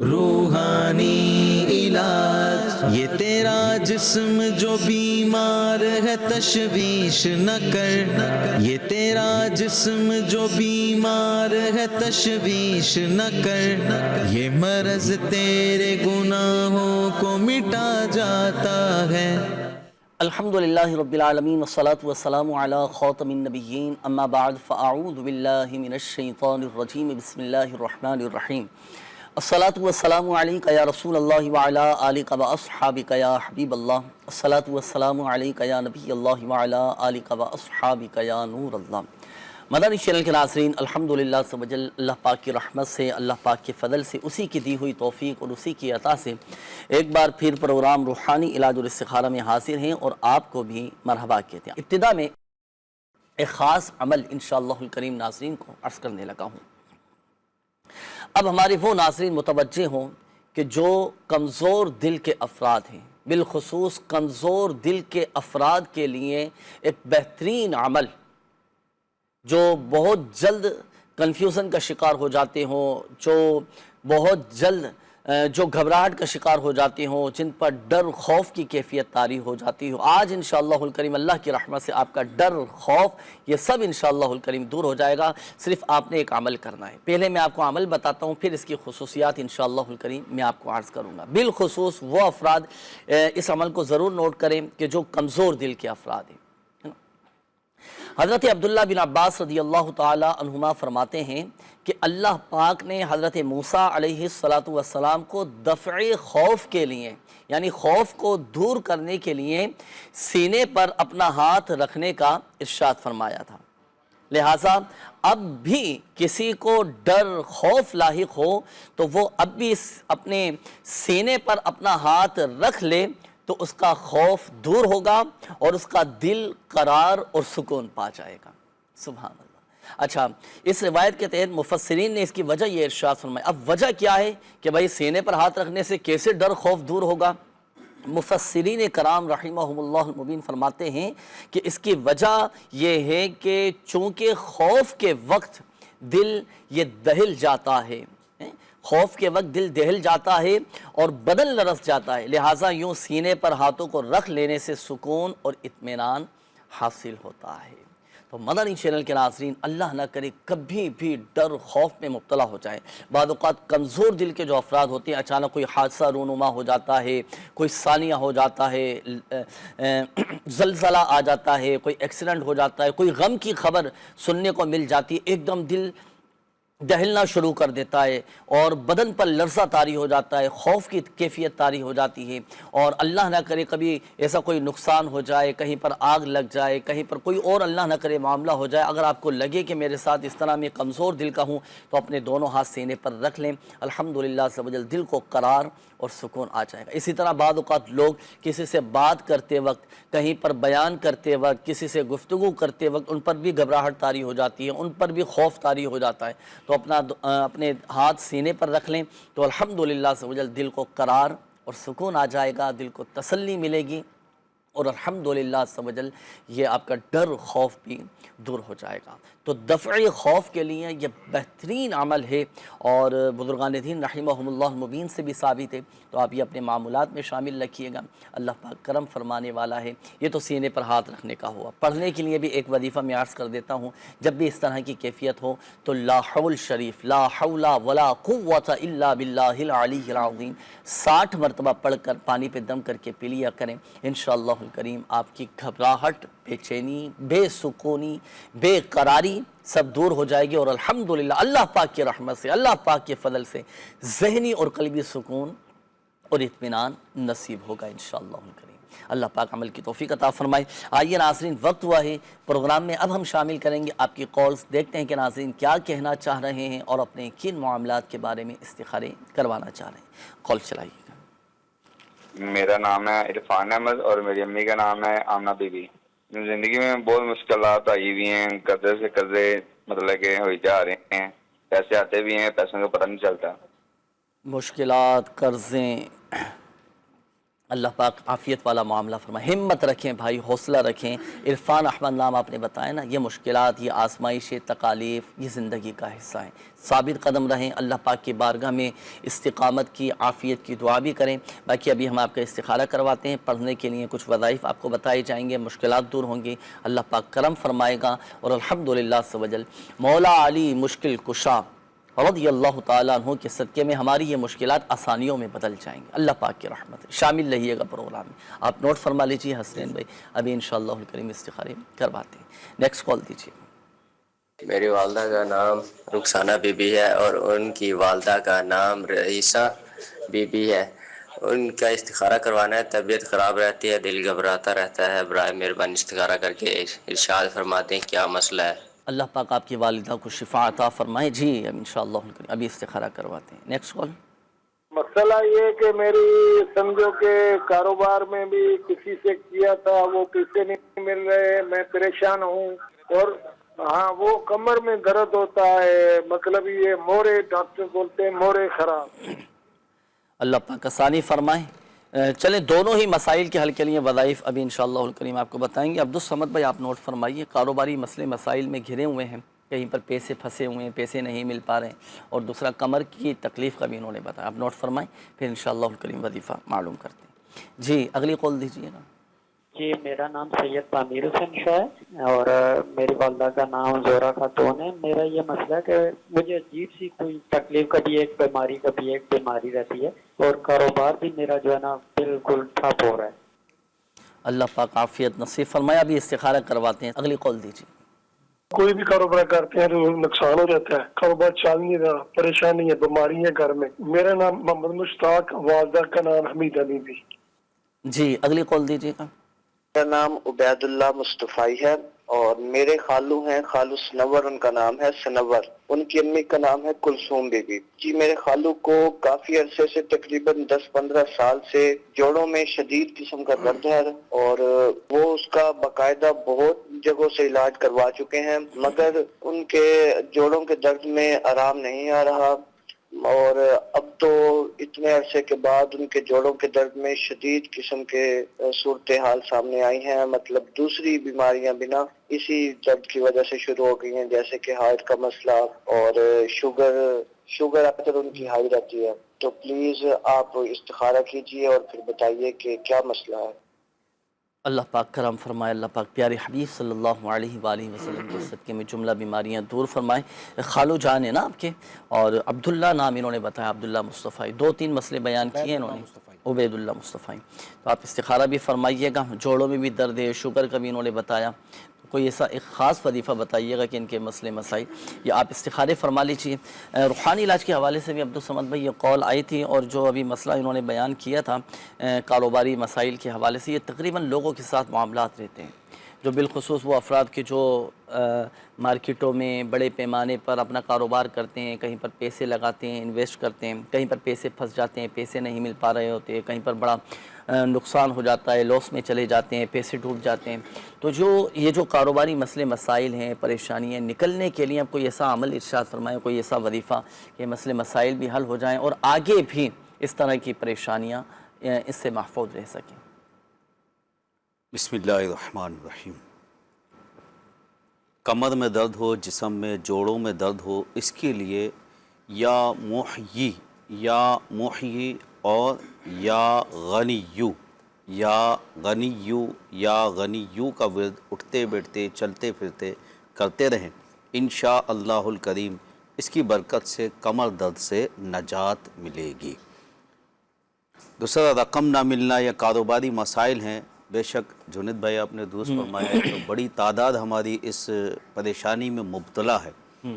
روحانی علاج یہ تیرا جسم جو بیمار ہے تشویش نہ کر، یہ تیرا جسم جو بیمار ہے تشویش نہ کر، یہ مرض تیرے گناہوں کو مٹا جاتا ہے۔ الحمدللہ رب العالمین والصلاة والسلام علی خاتم النبیین، اما بعد فاعوذ باللہ من الشیطان الرجیم، بسم اللہ الرحمن الرحیم۔ الصلاة والسلام علیکہ یا رسول اللہ وعلی آلکہ واصحابکہ یا حبیب اللہ، الصلاة والسلام علیکہ یا نبی اللہ وعلی آلکہ واصحابکہ یا نور اللہ۔ مدنی چینل کے ناظرین، الحمدللہ عز و جل اللہ پاک کی رحمت سے، اللہ پاک کے فضل سے، اسی کی دی ہوئی توفیق اور اسی کی عطا سے ایک بار پھر پروگرام روحانی علاج اور استخارہ میں حاضر ہیں اور آپ کو بھی مرحبا کہتے ہیں۔ ابتدا میں ایک خاص عمل انشاءاللہ الکریم ناظرین کو عرض کرنے لگا ہوں۔ اب ہمارے وہ ناظرین متوجہ ہوں کہ جو کمزور دل کے افراد ہیں، بالخصوص کمزور دل کے افراد کے لیے ایک بہترین عمل جو بہت جلد کنفیوژن کا شکار ہو جاتے ہوں، جو بہت جلد جو گھبراہٹ کا شکار ہو جاتے ہوں، جن پر ڈر خوف کی کیفیت طاری ہو جاتی ہو، آج انشاءاللہ الکریم اللہ کی رحمت سے آپ کا ڈر خوف یہ سب انشاءاللہ الکریم دور ہو جائے گا۔ صرف آپ نے ایک عمل کرنا ہے۔ پہلے میں آپ کو عمل بتاتا ہوں، پھر اس کی خصوصیات انشاءاللہ الکریم میں آپ کو عرض کروں گا۔ بالخصوص وہ افراد اس عمل کو ضرور نوٹ کریں کہ جو کمزور دل کے افراد ہیں۔ حضرت عبداللہ بن عباس رضی اللہ تعالی عنہما فرماتے ہیں کہ اللہ پاک نے حضرت موسیٰ علیہ السلام کو دفع خوف کے لیے، یعنی خوف کو دور کرنے کے لیے سینے پر اپنا ہاتھ رکھنے کا ارشاد فرمایا تھا۔ لہٰذا اب بھی کسی کو ڈر خوف لاحق ہو تو وہ اب بھی اپنے سینے پر اپنا ہاتھ رکھ لے تو اس کا خوف دور ہوگا اور اس کا دل قرار اور سکون پا جائے گا۔ سبحان اللہ۔ اچھا، اس روایت کے تحت مفسرین نے اس کی وجہ یہ ارشاد فرمایا۔ اب وجہ کیا ہے کہ بھائی سینے پر ہاتھ رکھنے سے کیسے ڈر خوف دور ہوگا؟ مفسرین کرام رحمہم اللہ المبین فرماتے ہیں کہ اس کی وجہ یہ ہے کہ چونکہ خوف کے وقت دل یہ دہل جاتا ہے، خوف کے وقت دل دہل جاتا ہے اور بدن لرز جاتا ہے، لہٰذا یوں سینے پر ہاتھوں کو رکھ لینے سے سکون اور اطمینان حاصل ہوتا ہے۔ تو مدنی چینل کے ناظرین، اللہ نہ کرے کبھی بھی ڈر خوف میں مبتلا ہو جائے۔ بعض اوقات کمزور دل کے جو افراد ہوتے ہیں، اچانک کوئی حادثہ رونما ہو جاتا ہے، کوئی ثانیہ ہو جاتا ہے، زلزلہ آ جاتا ہے، کوئی ایکسیڈنٹ ہو جاتا ہے، کوئی غم کی خبر سننے کو مل جاتی ہے، ایک دم دل دہلنا شروع کر دیتا ہے اور بدن پر لرزہ طاری ہو جاتا ہے، خوف کی کیفیت طاری ہو جاتی ہے، اور اللہ نہ کرے کبھی ایسا کوئی نقصان ہو جائے، کہیں پر آگ لگ جائے، کہیں پر کوئی اور اللہ نہ کرے معاملہ ہو جائے۔ اگر آپ کو لگے کہ میرے ساتھ اس طرح میں کمزور دل کا ہوں تو اپنے دونوں ہاتھ سینے پر رکھ لیں، الحمدللہ عز و جل دل کو قرار اور سکون آ جائے گا۔ اسی طرح بعض اوقات لوگ کسی سے بات کرتے وقت، کہیں پر بیان کرتے وقت، کسی سے گفتگو کرتے وقت ان پر بھی گھبراہٹ طاری ہو جاتی ہے، ان پر بھی خوف طاری ہو جاتا ہے، تو اپنے ہاتھ سینے پر رکھ لیں تو الحمدللہ عز و جل دل کو قرار اور سکون آ جائے گا، دل کو تسلی ملے گی اور الحمدللہ عز و جل یہ آپ کا ڈر خوف بھی دور ہو جائے گا۔ تو دفع خوف کے لیے یہ بہترین عمل ہے اور بزرگان دین رحمہم اللہ المبین سے بھی ثابت ہے، تو آپ یہ اپنے معمولات میں شامل رکھیے گا، اللہ پاک کرم فرمانے والا ہے۔ یہ تو سینے پر ہاتھ رکھنے کا ہوا۔ پڑھنے کے لیے بھی ایک وظیفہ میں عرض کر دیتا ہوں، جب بھی اس طرح کی کیفیت ہو تو لا حول شریف، لا حول ولا قوة الا باللہ العلی العظیم 60 مرتبہ پڑھ کر پانی پہ دم کر کے پی لیا کریں، انشاءاللہ الکریم آپ کی گھبراہٹ، بے چینی، بے سکونی، بے قراری سب دور ہو جائے گی اور الحمدللہ اللہ پاک کی رحمت سے، اللہ پاک کے فضل سے ذہنی اور قلبی سکون اور اطمینان نصیب ہوگا انشاءاللہ الکریم۔ اللہ پاک عمل کی توفیق عطا فرمائے۔ آئیے ناظرین، وقت ہوا ہے پروگرام میں، اب ہم شامل کریں گے آپ کی کالز۔ دیکھتے ہیں کہ ناظرین کیا کہنا چاہ رہے ہیں اور اپنے کن معاملات کے بارے میں استخارے کروانا چاہ رہے ہیں۔ کال چلائیے گا۔ میرا نام ہے عرفان احمد اور میری امی کا نام ہے آمنہ بی بی۔ زندگی میں بہت مشکلات آئی ہوئی ہیں، قرضے سے قرضے مطلب کہ ہوئی جا رہے ہیں، پیسے آتے بھی ہیں، پیسوں کا پتہ نہیں چلتا۔ مشکلات، قرضیں، اللہ پاک عافیت والا معاملہ فرمائے. ہمت رکھیں بھائی، حوصلہ رکھیں. عرفان احمد نام آپ نے بتایا نا، یہ مشکلات، یہ آزمائشیں، تکالیف، یہ زندگی کا حصہ ہیں. ثابت قدم رہیں، اللہ پاک کی بارگاہ میں استقامت کی، عافیت کی دعا بھی کریں. باقی ابھی ہم آپ کا استخارہ کرواتے ہیں. پڑھنے کے لیے کچھ وظائف آپ کو بتائے جائیں گے، مشکلات دور ہوں گی، اللہ پاک کرم فرمائے گا. اور الحمدللہ عز و جل مولا علی مشکل کشا رضی اللہ تعالیٰ عنہ کے صدقے میں ہماری یہ مشکلات آسانیوں میں بدل جائیں گے. اللہ پاک کی رحمت ہے. شامل رہیے گا پروگرام میں. آپ نوٹ فرما لیجیے حسنین بھائی، ابھی انشاءاللہ الکریم استخارے کرواتے ہیں. نیکسٹ کال دیجیے. میری والدہ کا نام رخسانہ بی بی ہے اور ان کی والدہ کا نام رئیسہ بی بی ہے. ان کا استخارہ کروانا ہے. طبیعت خراب رہتی ہے، دل گھبراتا رہتا ہے. برائے مہربانی استخارہ کر کے ارشاد فرماتے ہیں کیا مسئلہ ہے. اللہ پاک آپ کی والدہ کو شفا عطا فرمائے. جی انشاءاللہ الکریم ابھی استخارہ کرواتے ہیں. Next call. مسئلہ یہ کہ میری سمجھو کہ کاروبار میں بھی کسی سے کیا تھا، وہ پیسے نہیں مل رہے، میں پریشان ہوں. اور ہاں وہ کمر میں درد ہوتا ہے، مطلب یہ مورے، ڈاکٹر بولتے ہیں مورے خراب. اللہ پاک آسانی فرمائے. چلیں دونوں ہی مسائل کے حل کے لیے وظائف ابھی انشاءاللہ الکریم آپ کو بتائیں گے. عبدالصمد بھائی آپ نوٹ فرمائیے. کاروباری مسئلے مسائل میں گھرے ہوئے ہیں، کہیں پر پیسے پھنسے ہوئے ہیں، پیسے نہیں مل پا رہے ہیں، اور دوسرا کمر کی تکلیف کا بھی انہوں نے بتایا. آپ نوٹ فرمائیں، پھر انشاءاللہ الکریم وظیفہ معلوم کرتے ہیں. جی اگلی قول دیجیے گا. جی میرا نام سید تعمیر حسین شاہ ہے اور میری والدہ کا نام زہرا خاتون ہے. میرا یہ مسئلہ ہے کہ مجھے عجیب سی کوئی تکلیف، کبھی ایک بیماری رہتی ہے اور کاروبار بھی میرا جو ہے نا بالکل ٹھپ ہو رہا ہے. اللہ پاک عافیت نصیب فرمایا. ابھی استخارہ کرواتے ہیں. اگلی قول دیجیے. کوئی بھی کاروبار کرتے ہیں تو نقصان ہو جاتا ہے، کاروبار چل نہیں رہا، پریشانی ہے، بیماری ہے گھر میں. میرا نام محمد مشتاق، والدہ کا نام حمیدہ بی بی. جی اگلی قول دیجیے گا. میرا نام عبید اللہ مصطفی ہے اور میرے خالو ہیں، خالو سنور ان کا نام ہے سنور. ان کی امی کا نام ہے کلثوم بی بی. جی میرے خالو کو کافی عرصے سے تقریباً 10-15 سال سے جوڑوں میں شدید قسم کا درد ہے اور وہ اس کا باقاعدہ بہت جگہوں سے علاج کروا چکے ہیں، مگر ان کے جوڑوں کے درد میں آرام نہیں آ رہا. اور اب تو اتنے عرصے کے بعد ان کے جوڑوں کے درد میں شدید قسم کے صورتحال سامنے آئی ہیں. مطلب دوسری بیماریاں بنا اسی درد کی وجہ سے شروع ہو گئی ہیں، جیسے کہ ہارٹ کا مسئلہ اور شوگر اکثر ان کی ہائی رہتی ہے. تو پلیز آپ استخارہ کیجئے اور پھر بتائیے کہ کیا مسئلہ ہے. اللہ پاک کرم فرمائے. اللہ پاک پیارے حبیب صلی اللہ علیہ وآلہ وسلم کے صدقے میں جملہ بیماریاں دور فرمائے. خالو جان ہے نا آپ کے، اور عبداللہ نام انہوں نے بتایا، عبداللہ مصطفی. 2-3 مسئلے بیان کیے انہوں نے. عبید اللہ مصطفی. تو آپ استخارہ بھی فرمائیے گا. جوڑوں میں بھی درد ہے، شوگر کا بھی انہوں نے بتایا. کوئی ایسا ایک خاص وظیفہ بتائیے گا کہ ان کے مسئلے مسائل یا آپ استخارے فرما لیجیے. روحانی علاج کے حوالے سے بھی عبدالصمد بھائی یہ قول آئی تھی، اور جو ابھی مسئلہ انہوں نے بیان کیا تھا کاروباری مسائل کے حوالے سے، یہ تقریباً لوگوں کے ساتھ معاملات رہتے ہیں، جو بالخصوص وہ افراد کے جو مارکیٹوں میں بڑے پیمانے پر اپنا کاروبار کرتے ہیں، کہیں پر پیسے لگاتے ہیں، انویسٹ کرتے ہیں، کہیں پر پیسے پھنس جاتے ہیں، پیسے نہیں مل پا رہے ہوتے، کہیں پر بڑا نقصان ہو جاتا ہے، لاس میں چلے جاتے ہیں، پیسے ڈوب جاتے ہیں. تو یہ جو کاروباری مسئلے مسائل ہیں، پریشانیاں، نکلنے کے لیے آپ کوئی ایسا عمل ارشاد فرمائیں، کوئی ایسا وظیفہ کہ مسئلے مسائل بھی حل ہو جائیں اور آگے بھی اس طرح کی پریشانیاں اس سے محفوظ رہ سکیں. بسم اللہ الرحمن الرحیم. کمر میں درد ہو، جسم میں، جوڑوں میں درد ہو، اس کے لیے یا محیی اور یا غنیو کا ورد اٹھتے بیٹھتے چلتے پھرتے کرتے رہیں. انشاءاللہ الکریم اس کی برکت سے کمر درد سے نجات ملے گی. دوسرا رقم نہ ملنا یا کاروباری مسائل ہیں. بے شک جنید بھائی آپ نے درست فرمایا ہے، تو بڑی تعداد ہماری اس پریشانی میں مبتلا ہے.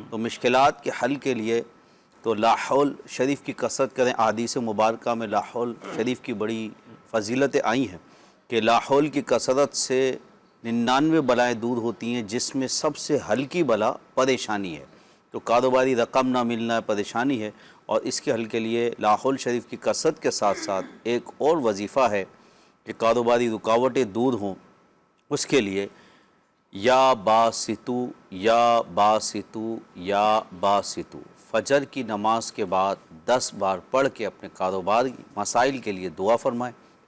تو مشکلات کے حل کے لیے تو لا حول شریف کی کثرت کریں. احادیث مبارکہ میں لا حول شریف کی بڑی فضیلتیں آئی ہیں کہ لا حول کی کثرت سے 99 بلائیں دور ہوتی ہیں، جس میں سب سے ہلکی بلا پریشانی ہے. تو کاروباری رقم نہ ملنا پریشانی ہے، اور اس کے حل کے لیے لا حول شریف کی کثرت کے ساتھ ساتھ ایک اور وظیفہ ہے کہ کاروباری رکاوٹیں دور ہوں. اس کے لیے یا باسطو فجر کی نماز کے بعد 10 بار پڑھ کے اپنے کاروباری مسائل کے لیے دعا فرمائیں.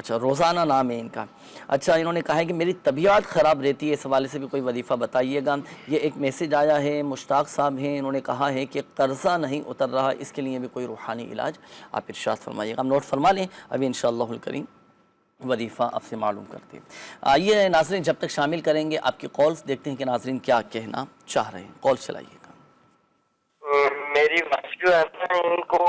اچھا روزانہ نام ہے ان کا. اچھا انہوں نے کہا ہے کہ میری طبیعت خراب رہتی ہے, اس حوالے سے بھی کوئی وظیفہ بتائیے گا. یہ ایک میسیج آیا ہے, مشتاق صاحب ہیں, انہوں نے کہا ہے کہ قرضہ نہیں اتر رہا, اس کے لیے بھی کوئی روحانی علاج آپ ارشاد فرمائیے گا. ہم نوٹ فرما لیں, ابھی انشاءاللہ الکریم وظیفہ آپ سے معلوم کرتے ہیں. آئیے ناظرین جب تک شامل کریں گے آپ کی کالز, دیکھتے ہیں کہ ناظرین کیا کہنا چاہ رہے ہیں. کال چلائیے گا. میری وائف جو ہے نا, ان کو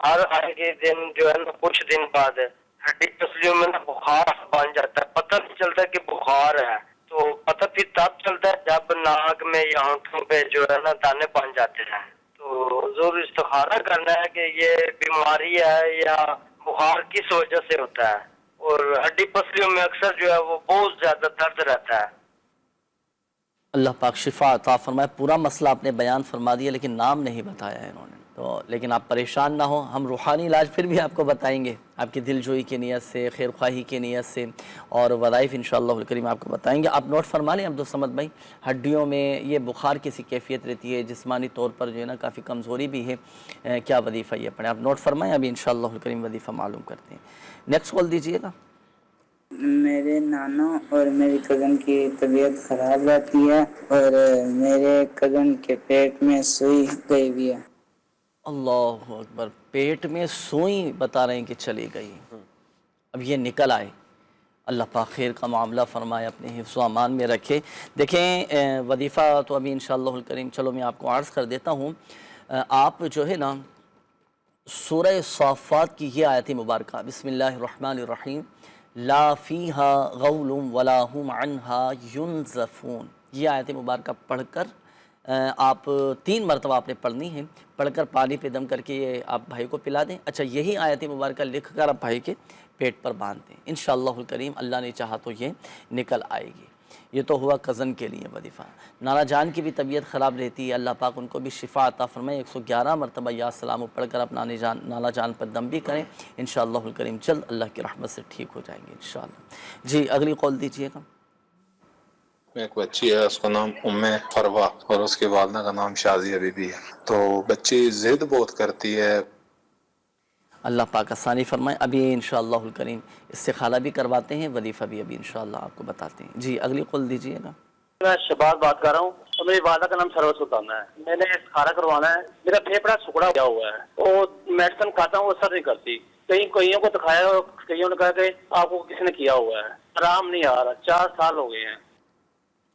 ہر آئے کے دن جو ہے نا کچھ دن بعد ہڈی پسلیوں میں نا بخار بن جاتا ہے, پتہ نہیں چلتا کہ بخار ہے. تو پتہ پھر تب چلتا ہے جب ناک میں یا ہونٹوں پہ جو ہے نا دانے بن جاتے ہیں. تو ضرور استخارہ کرنا ہے کہ یہ بیماری ہے یا بخار کس وجہ سے ہوتا ہے. اور ہڈی پسلیوں میں اکثر جو ہے وہ بہت زیادہ درد رہتا ہے. اللہ پاک شفا عطا فرمائے. پورا مسئلہ آپ نے بیان فرما دیا لیکن نام نہیں بتایا ہے انہوں نے, تو لیکن آپ پریشان نہ ہوں, ہم روحانی علاج پھر بھی آپ کو بتائیں گے آپ کی دل جوئی کی نیت سے, خیر خواہی کی نیت سے, اور وظائف انشاءاللہ الکریم آپ کو بتائیں گے. آپ نوٹ فرما لیں عبدالصمد بھائی, ہڈیوں میں یہ بخار کیسی کیفیت رہتی ہے, جسمانی طور پر جو ہے نا کافی کمزوری بھی ہے, کیا وظیفہ یہ پڑھیں, آپ نوٹ فرمائیں, ابھی انشاءاللہ الکریم وظیفہ معلوم کرتے ہیں. نیکسٹ کال دیجئے گا. میرے نانا اور میری کزن کی طبیعت خراب رہتی ہے اور میرے کزن کے پیٹ میں سوئی گئی بھی ہے. اللہ اکبر, پیٹ میں سوئی بتا رہے ہیں کہ چلی گئی, اب یہ نکل آئے. اللہ پاک خیر کا معاملہ فرمائے, اپنے حفظ و امان میں رکھے. دیکھیں وظیفہ تو ابھی انشاءاللہ الکریم چلو میں آپ کو عرض کر دیتا ہوں. آپ جو ہے نا سورہ صافات کی یہ آیت مبارکہ, بسم اللہ الرحمن الرحیم, لا فیہا غول ولا ہم عنہا ینزفون, یہ آیت مبارکہ پڑھ کر آپ 3 مرتبہ آپ نے پڑھنی ہے. پڑھ کر پانی پہ دم کر کے یہ آپ بھائی کو پلا دیں. اچھا یہی آیت مبارکہ لکھ کر آپ بھائی کے پیٹ پر باندھ دیں, انشاءاللہ الکریم اللہ نے چاہا تو یہ نکل آئے گی. یہ تو ہوا کزن کے لیے وظیفہ. نانا جان کی بھی طبیعت خراب رہتی ہے, اللہ پاک ان کو بھی شفا عطا فرمائے. 111 مرتبہ یا سلام پڑھ کر آپ نانا جان پر دم بھی کریں, انشاءاللہ الکریم جلد اللہ کی رحمت سے ٹھیک ہو جائیں گے انشاءاللہ. جی اگلی کال دیجئے گا. ایک بچی ہے, اس کا نام ام فروا اور اس کی والدہ کا نام شازیہ بی بی ہے. تو بچی ضد بہت کرتی ہے. اللہ پاک آسانی فرمائے. ابھی انشاءاللہ الکریم استخارہ بھی کرواتے ہیں, وظیفہ بھی ابھی انشاءاللہ آپ کو بتاتے ہیں. جی اگلی کال دیجئے گا. میں شباز بات کر رہا ہوں اور میری والدہ کا نام سرور سلطان ہے. میں نے استخارہ کروانا ہے, میرا پھیپڑا سکڑا ہوا ہوا ہے, تو میڈیسن کھاتا ہوں وہ اثر نہیں کرتی. کئیوں کو دکھایا اور کئیوں نے کہا کہ آپ کو کسی نے کیا ہوا ہے, آرام نہیں آ رہا, 4 سال ہو گئے ہیں.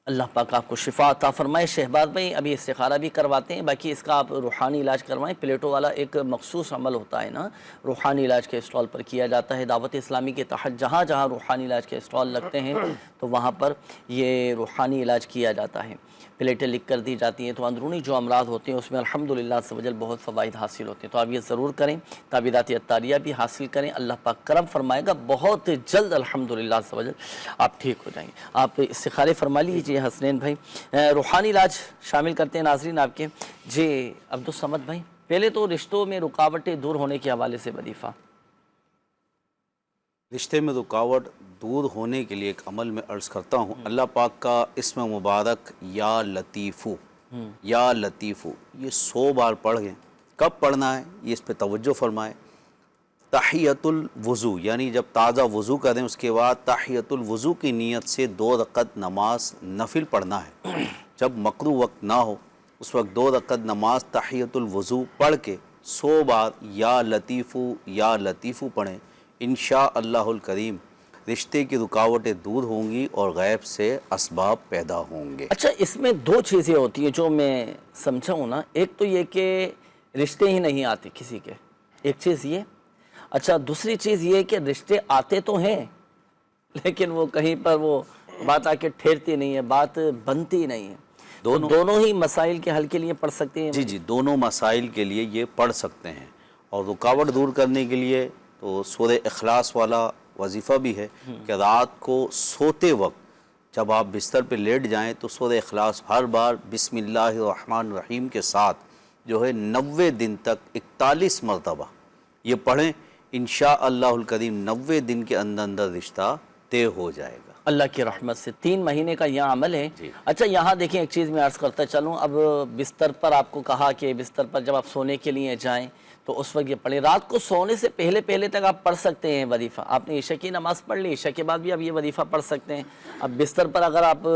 اللہ پاک آپ کو شفا عطا فرمائے. شہباز بھائی ابھی استخارہ بھی کرواتے ہیں, باقی اس کا آپ روحانی علاج کروائیں. پلیٹو والا ایک مخصوص عمل ہوتا ہے نا, روحانی علاج کے اسٹال پر کیا جاتا ہے. دعوت اسلامی کے تحت جہاں جہاں روحانی علاج کے اسٹال لگتے ہیں تو وہاں پر یہ روحانی علاج کیا جاتا ہے. پلیٹیں لکھ کر دی جاتی ہیں, تو اندرونی جو امراض ہوتے ہیں اس میں الحمدللہ سبحانہ بہت فوائد حاصل ہوتے ہیں. تو آپ یہ ضرور کریں, تعویذات عطاریہ بھی حاصل کریں. اللہ پاک کرم فرمائے گا, بہت جلد الحمدللہ سبحانہ آپ ٹھیک ہو جائیں گے. آپ استخارے فرما لیجیے حسنین بھائی. روحانی علاج شامل کرتے ہیں ناظرین آپ کے. جی عبدالصمد بھائی, پہلے تو رشتوں میں رکاوٹیں دور ہونے کے حوالے سے وظیفہ. رشتے میں رکاوٹ دور ہونے کے لیے ایک عمل میں عرض کرتا ہوں. اللہ پاک کا اسم مبارک یا لطیفو, یا لطیفو, یہ 100 بار پڑھ گئے. کب پڑھنا ہے یہ اس پہ توجہ فرمائے. تحیۃ الوضو یعنی جب تازہ وضو کریں اس کے بعد تحیۃ الوضو کی نیت سے 2 رکعت نماز نفل پڑھنا ہے. جب مکروہ وقت نہ ہو اس وقت 2 رکعت نماز تحیۃ الوضو پڑھ کے 100 بار یا لطیفو پڑھیں. انشاءاللہ الکریم رشتے کی رکاوٹیں دور ہوں گی اور غیب سے اسباب پیدا ہوں گے. اچھا اس میں 2 چیزیں ہوتی ہیں جو میں سمجھا ہوں نا. ایک تو یہ کہ رشتے ہی نہیں آتے کسی کے, ایک چیز یہ. اچھا دوسری چیز یہ کہ رشتے آتے تو ہیں لیکن وہ کہیں پر وہ بات آ کے ٹھہرتی نہیں ہے, بات بنتی نہیں ہے. دونوں ہی مسائل کے حل کے لیے پڑھ سکتے ہیں. جی دونوں مسائل کے لیے یہ پڑھ سکتے ہیں. اور رکاوٹ دور کرنے کے لیے تو سورہ اخلاص والا وظیفہ بھی ہے کہ رات کو سوتے وقت جب آپ بستر پہ لیٹ جائیں تو سورہ اخلاص ہر بار بسم اللہ الرحمن الرحیم کے ساتھ جو ہے 90 دن تک 41 مرتبہ یہ پڑھیں. انشاءاللہ الکریم 90 دن کے اندر رشتہ طے ہو جائے گا اللہ کی رحمت سے. 3 مہینے کا یہ عمل ہے. اچھا یہاں دیکھیں ایک چیز میں عرض کرتا چلوں. اب بستر پر آپ کو کہا کہ بستر پر جب آپ سونے کے لیے جائیں تو اس وقت یہ پڑھیں. رات کو سونے سے پہلے تک آپ پڑھ سکتے ہیں وظیفہ. آپ نے عشاء کی نماز پڑھ لی، عشاء کے بعد بھی آپ یہ وظیفہ پڑھ سکتے ہیں. اب بستر پر اگر آپ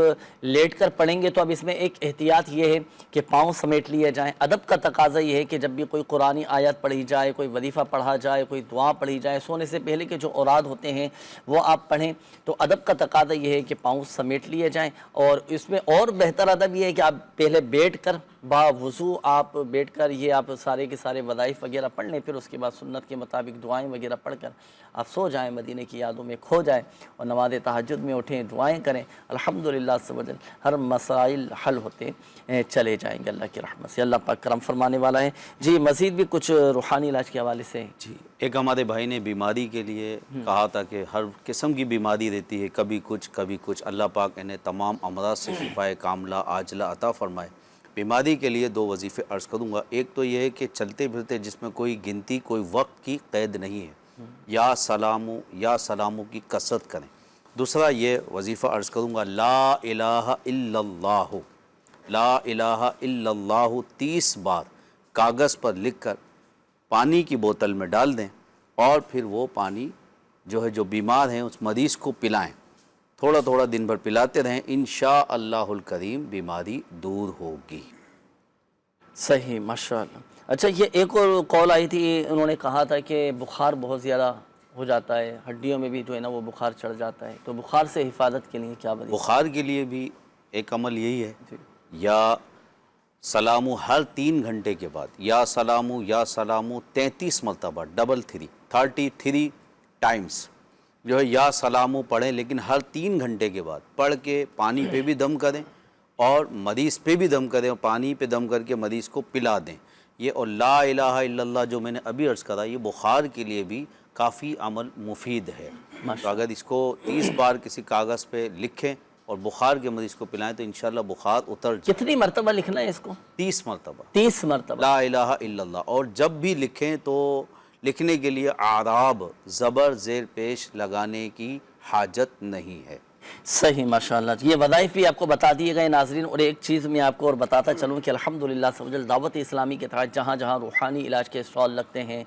لیٹ کر پڑھیں گے تو اب اس میں ایک احتیاط یہ ہے کہ پاؤں سمیٹ لیے جائیں. ادب کا تقاضا یہ ہے کہ جب بھی کوئی قرآنی آیت پڑھی جائے، کوئی وظیفہ پڑھا جائے، کوئی دعا پڑھی جائے، سونے سے پہلے کے جو اوراد ہوتے ہیں وہ آپ پڑھیں. تو ادب کا تقاضا یہ ہے کہ پاؤں سمیٹ لیے جائیں. اور اس میں اور بہتر ادب یہ ہے کہ آپ پہلے بیٹھ کر باوضو آپ بیٹھ کر یہ آپ سارے کے سارے وظائف وغیرہ پڑھ لیں، پھر اس کے بعد سنت کے مطابق دعائیں وغیرہ پڑھ کر آپ سو جائیں، مدینے کی یادوں میں کھو جائیں اور نماز تہجد میں اٹھیں، دعائیں کریں. الحمدللہ عز و جل ہر مسائل حل ہوتے چلے جائیں گے اللہ کی رحمت سے. اللہ پاک کرم فرمانے والا ہے. جی مزید بھی کچھ روحانی علاج کے حوالے سے. جی ایک ہمارے بھائی نے بیماری کے لیے کہا تھا کہ ہر قسم کی بیماری رہتی ہے، کبھی کچھ. اللہ پاک انہیں تمام امراض سے شفائے کاملہ عاجلہ عطا فرمائے. بیماری کے لیے 2 وظیفے عرض کروں گا. ایک تو یہ ہے کہ چلتے پھرتے جس میں کوئی گنتی، کوئی وقت کی قید نہیں ہے، یا سلامو کی کثرت کریں. دوسرا یہ وظیفہ عرض کروں گا، لا الہ الا اللہ، لا الہ الا اللہ 30 بار کاغذ پر لکھ کر پانی کی بوتل میں ڈال دیں اور پھر وہ پانی جو بیمار ہیں اس مریض کو پلائیں. تھوڑا دن بھر پلاتے رہیں، انشاءاللہ الکریم بیماری دور ہوگی. صحیح، ماشاءاللہ. اچھا یہ ایک اور کال آئی تھی، انہوں نے کہا تھا کہ بخار بہت زیادہ ہو جاتا ہے، ہڈیوں میں بھی جو ہے نا وہ بخار چڑھ جاتا ہے، تو بخار سے حفاظت کے لیے کیا بتائیں؟ بخار کے لیے بھی ایک عمل یہی ہے، یا سلامو ہر 3 گھنٹے کے بعد یا سلامو 33 مرتبہ 33 ٹائمز جو ہے یا سلامو پڑھیں، لیکن ہر 3 گھنٹے کے بعد پڑھ کے پانی پہ بھی دم کریں اور مریض پہ بھی دم کریں اور پانی پہ دم کر کے مریض کو پلا دیں. یہ اور لا الہ الا اللہ جو میں نے ابھی عرض کرا، یہ بخار کے لیے بھی کافی عمل مفید ہے. تو اگر اس کو 30 بار کسی کاغذ پہ لکھیں اور بخار کے مریض کو پلائیں تو انشاءاللہ بخار اتر جائے. کتنی مرتبہ لکھنا ہے اس کو؟ 30 مرتبہ. 30 مرتبہ لا الہ الا اللہ. اور جب بھی لکھیں تو لکھنے کے لیے اعراب زبر زیر پیش لگانے کی حاجت نہیں ہے. صحیح، ماشاءاللہ. یہ وظائف بھی آپ کو بتا دیے گئے ناظرین. اور ایک چیز میں آپ کو اور بتاتا چلوں کہ الحمدللہ سبحان دعوت اسلامی کے تحت جہاں جہاں روحانی علاج کے اسٹال لگتے ہیں،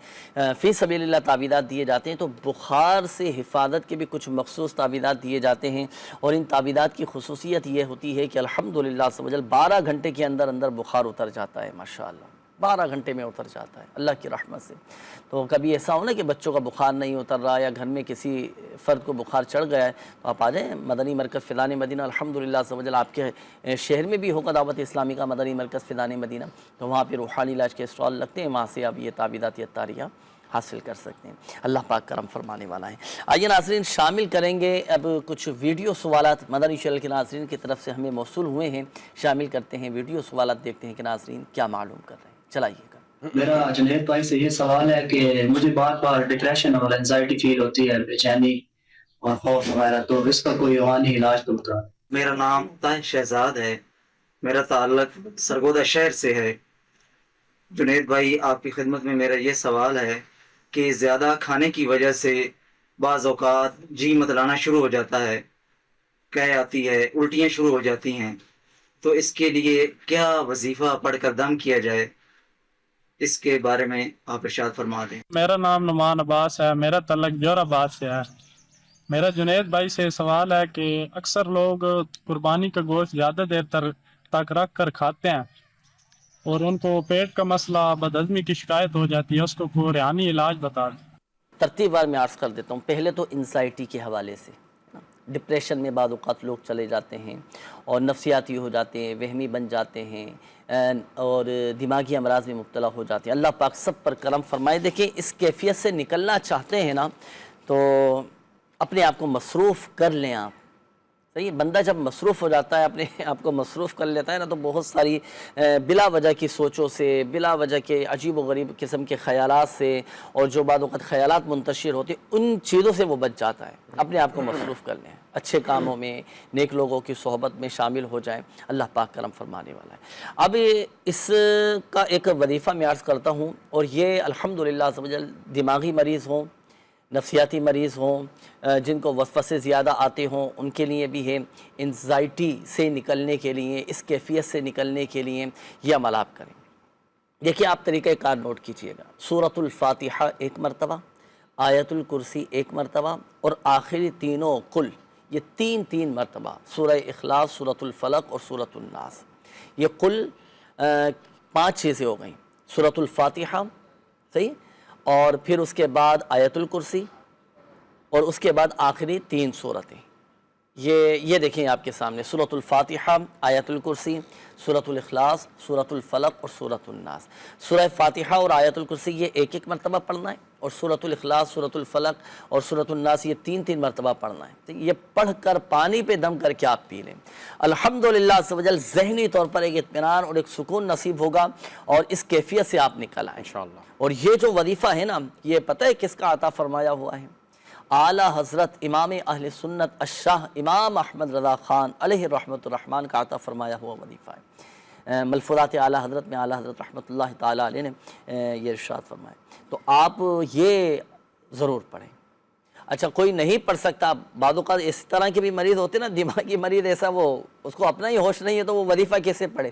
فی سبیل اللہ تعویذات دیے جاتے ہیں، تو بخار سے حفاظت کے بھی کچھ مخصوص تعویذات دیے جاتے ہیں. اور ان تعویذات کی خصوصیت یہ ہوتی ہے کہ الحمدللہ سبحان 12 گھنٹے کے اندر بخار اتر جاتا ہے. ماشاءاللہ 12 گھنٹے میں اتر جاتا ہے اللہ کی رحمت سے. تو کبھی ایسا ہو نا کہ بچوں کا بخار نہیں اتر رہا یا گھر میں کسی فرد کو بخار چڑھ گیا ہے، تو آپ آ جائیں مدنی مرکز فیضان مدینہ. الحمدللہ سبحان آپ کے شہر میں بھی ہوگا دعوت اسلامی کا مدنی مرکز فیضان مدینہ، تو وہاں پہ روحانی علاج کے اسٹال لگتے ہیں، وہاں سے آپ یہ تعویذات اتاریہ حاصل کر سکتے ہیں. اللہ پاک کرم فرمانے والا ہے. آئیے ناظرین شامل کریں گے اب کچھ ویڈیو سوالات مدنی چینل کے ناظرین کی طرف سے ہمیں موصول ہوئے ہیں. شامل کرتے ہیں ویڈیو سوالات، دیکھتے ہیں کہ ناظرین کیا معلوم کر رہے ہیں. چلائیے گا. میرا جنید بھائی سے یہ سوال ہے کہ مجھے بار بار ڈپریشن اور انزائٹی فیل ہوتی ہے، بے چینی اور خوف وغیرہ، تو اس کا کوئی روحانی علاج تو بتا. میرا نام طاہر شہزاد ہے، میرا تعلق سرگودا شہر سے ہے. جنید بھائی آپ کی خدمت میں میرا یہ سوال ہے کہ زیادہ کھانے کی وجہ سے بعض اوقات جی متلانا شروع ہو جاتا ہے، قے آتی ہے، الٹیاں شروع ہو جاتی ہیں، تو اس کے لیے کیا وظیفہ پڑھ کر دم کیا جائے، اس کے بارے میں آپ ارشاد فرما دیں. میرا نام نعمان عباس ہے، میرا تعلق جوہر آباد سے ہے. میرا جنید بھائی سے سوال ہے کہ اکثر لوگ قربانی کا گوشت زیادہ دیر تک رکھ کر کھاتے ہیں اور ان کو پیٹ کا مسئلہ بدہضمی کی شکایت ہو جاتی ہے، اس کو کوئی روحانی علاج بتا دیں. ترتیب بار میں عرض کر دیتا ہوں. پہلے تو انزائٹی کے حوالے سے ڈپریشن میں بعض اوقات لوگ چلے جاتے ہیں اور نفسیاتی ہو جاتے ہیں، وہمی بن جاتے ہیں اور دماغی امراض میں مبتلا ہو جاتے ہیں. اللہ پاک سب پر کرم فرمائے. دیکھیں اس کیفیت سے نکلنا چاہتے ہیں نا تو اپنے آپ کو مصروف کر لیں آپ. صحیح، بندہ جب مصروف ہو جاتا ہے، اپنے آپ کو مصروف کر لیتا ہے نا، تو بہت ساری بلا وجہ کی سوچوں سے، بلا وجہ کے عجیب و غریب قسم کے خیالات سے، اور جو بعد وقت خیالات منتشر ہوتے ہیں ان چیزوں سے وہ بچ جاتا ہے. اپنے آپ کو مصروف کر لیں، اچھے کاموں میں، نیک لوگوں کی صحبت میں شامل ہو جائیں. اللہ پاک کرم فرمانے والا ہے. اب اس کا ایک وظیفہ میں عرض کرتا ہوں، اور یہ الحمدللہ دماغی مریض ہوں، نفسیاتی مریض ہوں، جن کو وسوسے زیادہ آتے ہوں، ان کے لیے بھی ہے. انزائٹی سے نکلنے کے لیے، اس کیفیت سے نکلنے کے لیے یہ عمل آپ کریں. دیکھیے آپ طریقہ کار نوٹ کیجئے گا، سورۃ الفاتحہ ایک مرتبہ، آیت الکرسی ایک مرتبہ، اور آخری تینوں کل یہ تین مرتبہ، سورہ اخلاص، سورۃ الفلق اور سورۃ الناس، یہ کل 5 چیزیں ہو گئیں۔ سورۃ الفاتحہ، صحیح، اور پھر اس کے بعد آیت الکرسی، اور اس کے بعد آخری 3 سورتیں۔ یہ دیکھیں آپ کے سامنے، سورۃ الفاتحہ، آیت الکرسی، سورۃ الاخلاص، سورۃ الفلق اور سورۃ الناس۔ سورہ فاتحہ اور آیت الکرسی یہ ایک مرتبہ پڑھنا ہے، اور سورۃ الاخلاص، سورۃ الفلق اور سورۃ الناس یہ 3 مرتبہ پڑھنا ہے۔ یہ پڑھ کر پانی پہ دم کر کے آپ پی لیں، الحمدللہ عز و جل ذہنی طور پر ایک اطمینان اور ایک سکون نصیب ہوگا، اور اس کیفیت سے آپ نکل آئیں انشاءاللہ۔ اور یہ جو وظیفہ ہے نا، یہ پتہ ہے کس کا عطا فرمایا ہوا ہے؟ اعلیٰ حضرت امام اہل سنت الشاہ امام احمد رضا خان علیہ رحمۃ الرحمن کا عطا فرمایا ہوا وظیفہ ہے۔ ملفوظات اعلیٰ حضرت میں اعلیٰ حضرت رحمۃ اللہ تعالیٰ علیہ نے یہ ارشاد فرمایا، تو آپ یہ ضرور پڑھیں۔ اچھا کوئی نہیں پڑھ سکتا، بعض اوقات اس طرح کے بھی مریض ہوتے نا، دماغی مریض ایسا، وہ اس کو اپنا ہی ہوش نہیں ہے تو وہ وظیفہ کیسے پڑھے؟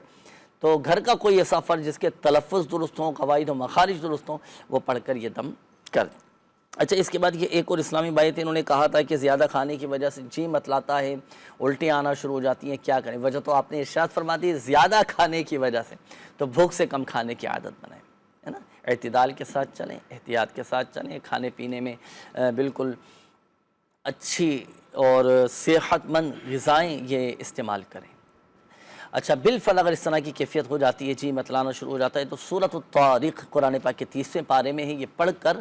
تو گھر کا کوئی ایسا فرد جس کے تلفظ درست ہوں، قواعد و مخارج درست ہوں، وہ پڑھ کر یہ دم کر دیں۔ اچھا اس کے بعد یہ ایک اور اسلامی بھائی تھے، انہوں نے کہا تھا کہ زیادہ کھانے کی وجہ سے جی متلاتا ہے، الٹیاں آنا شروع ہو جاتی ہیں، کیا کریں؟ وجہ تو آپ نے ارشاد فرما دی، زیادہ کھانے کی وجہ سے، تو بھوک سے کم کھانے کی عادت بنائیں، ہے نا، اعتدال کے ساتھ چلیں، احتیاط کے ساتھ چلیں، کھانے پینے میں بالکل اچھی اور صحت مند غذائیں یہ استعمال کریں۔ اچھا بالفعل اگر اس طرح کی کیفیت ہو جاتی ہے، جی متلانا شروع ہو جاتا ہے، تو سورۃ الطارق قرآن پاک کے 30ویں پارے میں ہے، یہ پڑھ کر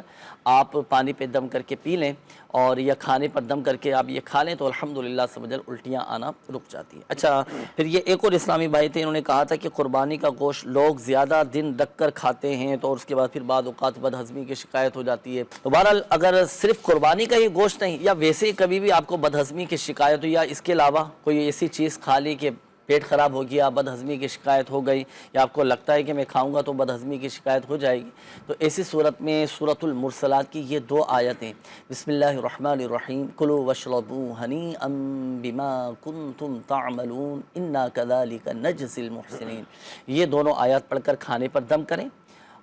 آپ پانی پہ دم کر کے پی لیں، اور یا کھانے پر دم کر کے آپ یہ کھا لیں، تو الحمدللہ سمجھ الٹیاں آنا رک جاتی ہیں۔ اچھا پھر یہ ایک اور اسلامی بھائی تھے، انہوں نے کہا تھا کہ قربانی کا گوشت لوگ زیادہ دن رکھ کر کھاتے ہیں، تو اس کے بعد پھر بعض اوقات بدہضمی کی شکایت ہو جاتی ہے۔ تو بہرحال اگر صرف قربانی کا ہی گوشت نہیں، یا ویسے ہی کبھی بھی آپ کو بدہضمی کی شکایت ہو، یا اس کے علاوہ کوئی ایسی چیز کھا لی کہ پیٹ خراب ہو گیا، بدہضمی کی شکایت ہو گئی، یا آپ کو لگتا ہے کہ میں کھاؤں گا تو بدہضمی کی شکایت ہو جائے گی، تو ایسی صورت میں سورۃ المرسلات کی یہ 2 آیتیں، بسم اللہ الرحمن الرحیم، کلوا واشربوا ہنیئا بما کنتم تعملون انا کذالک نجزی المحسنین، یہ دونوں آیات پڑھ کر کھانے پر دم کریں،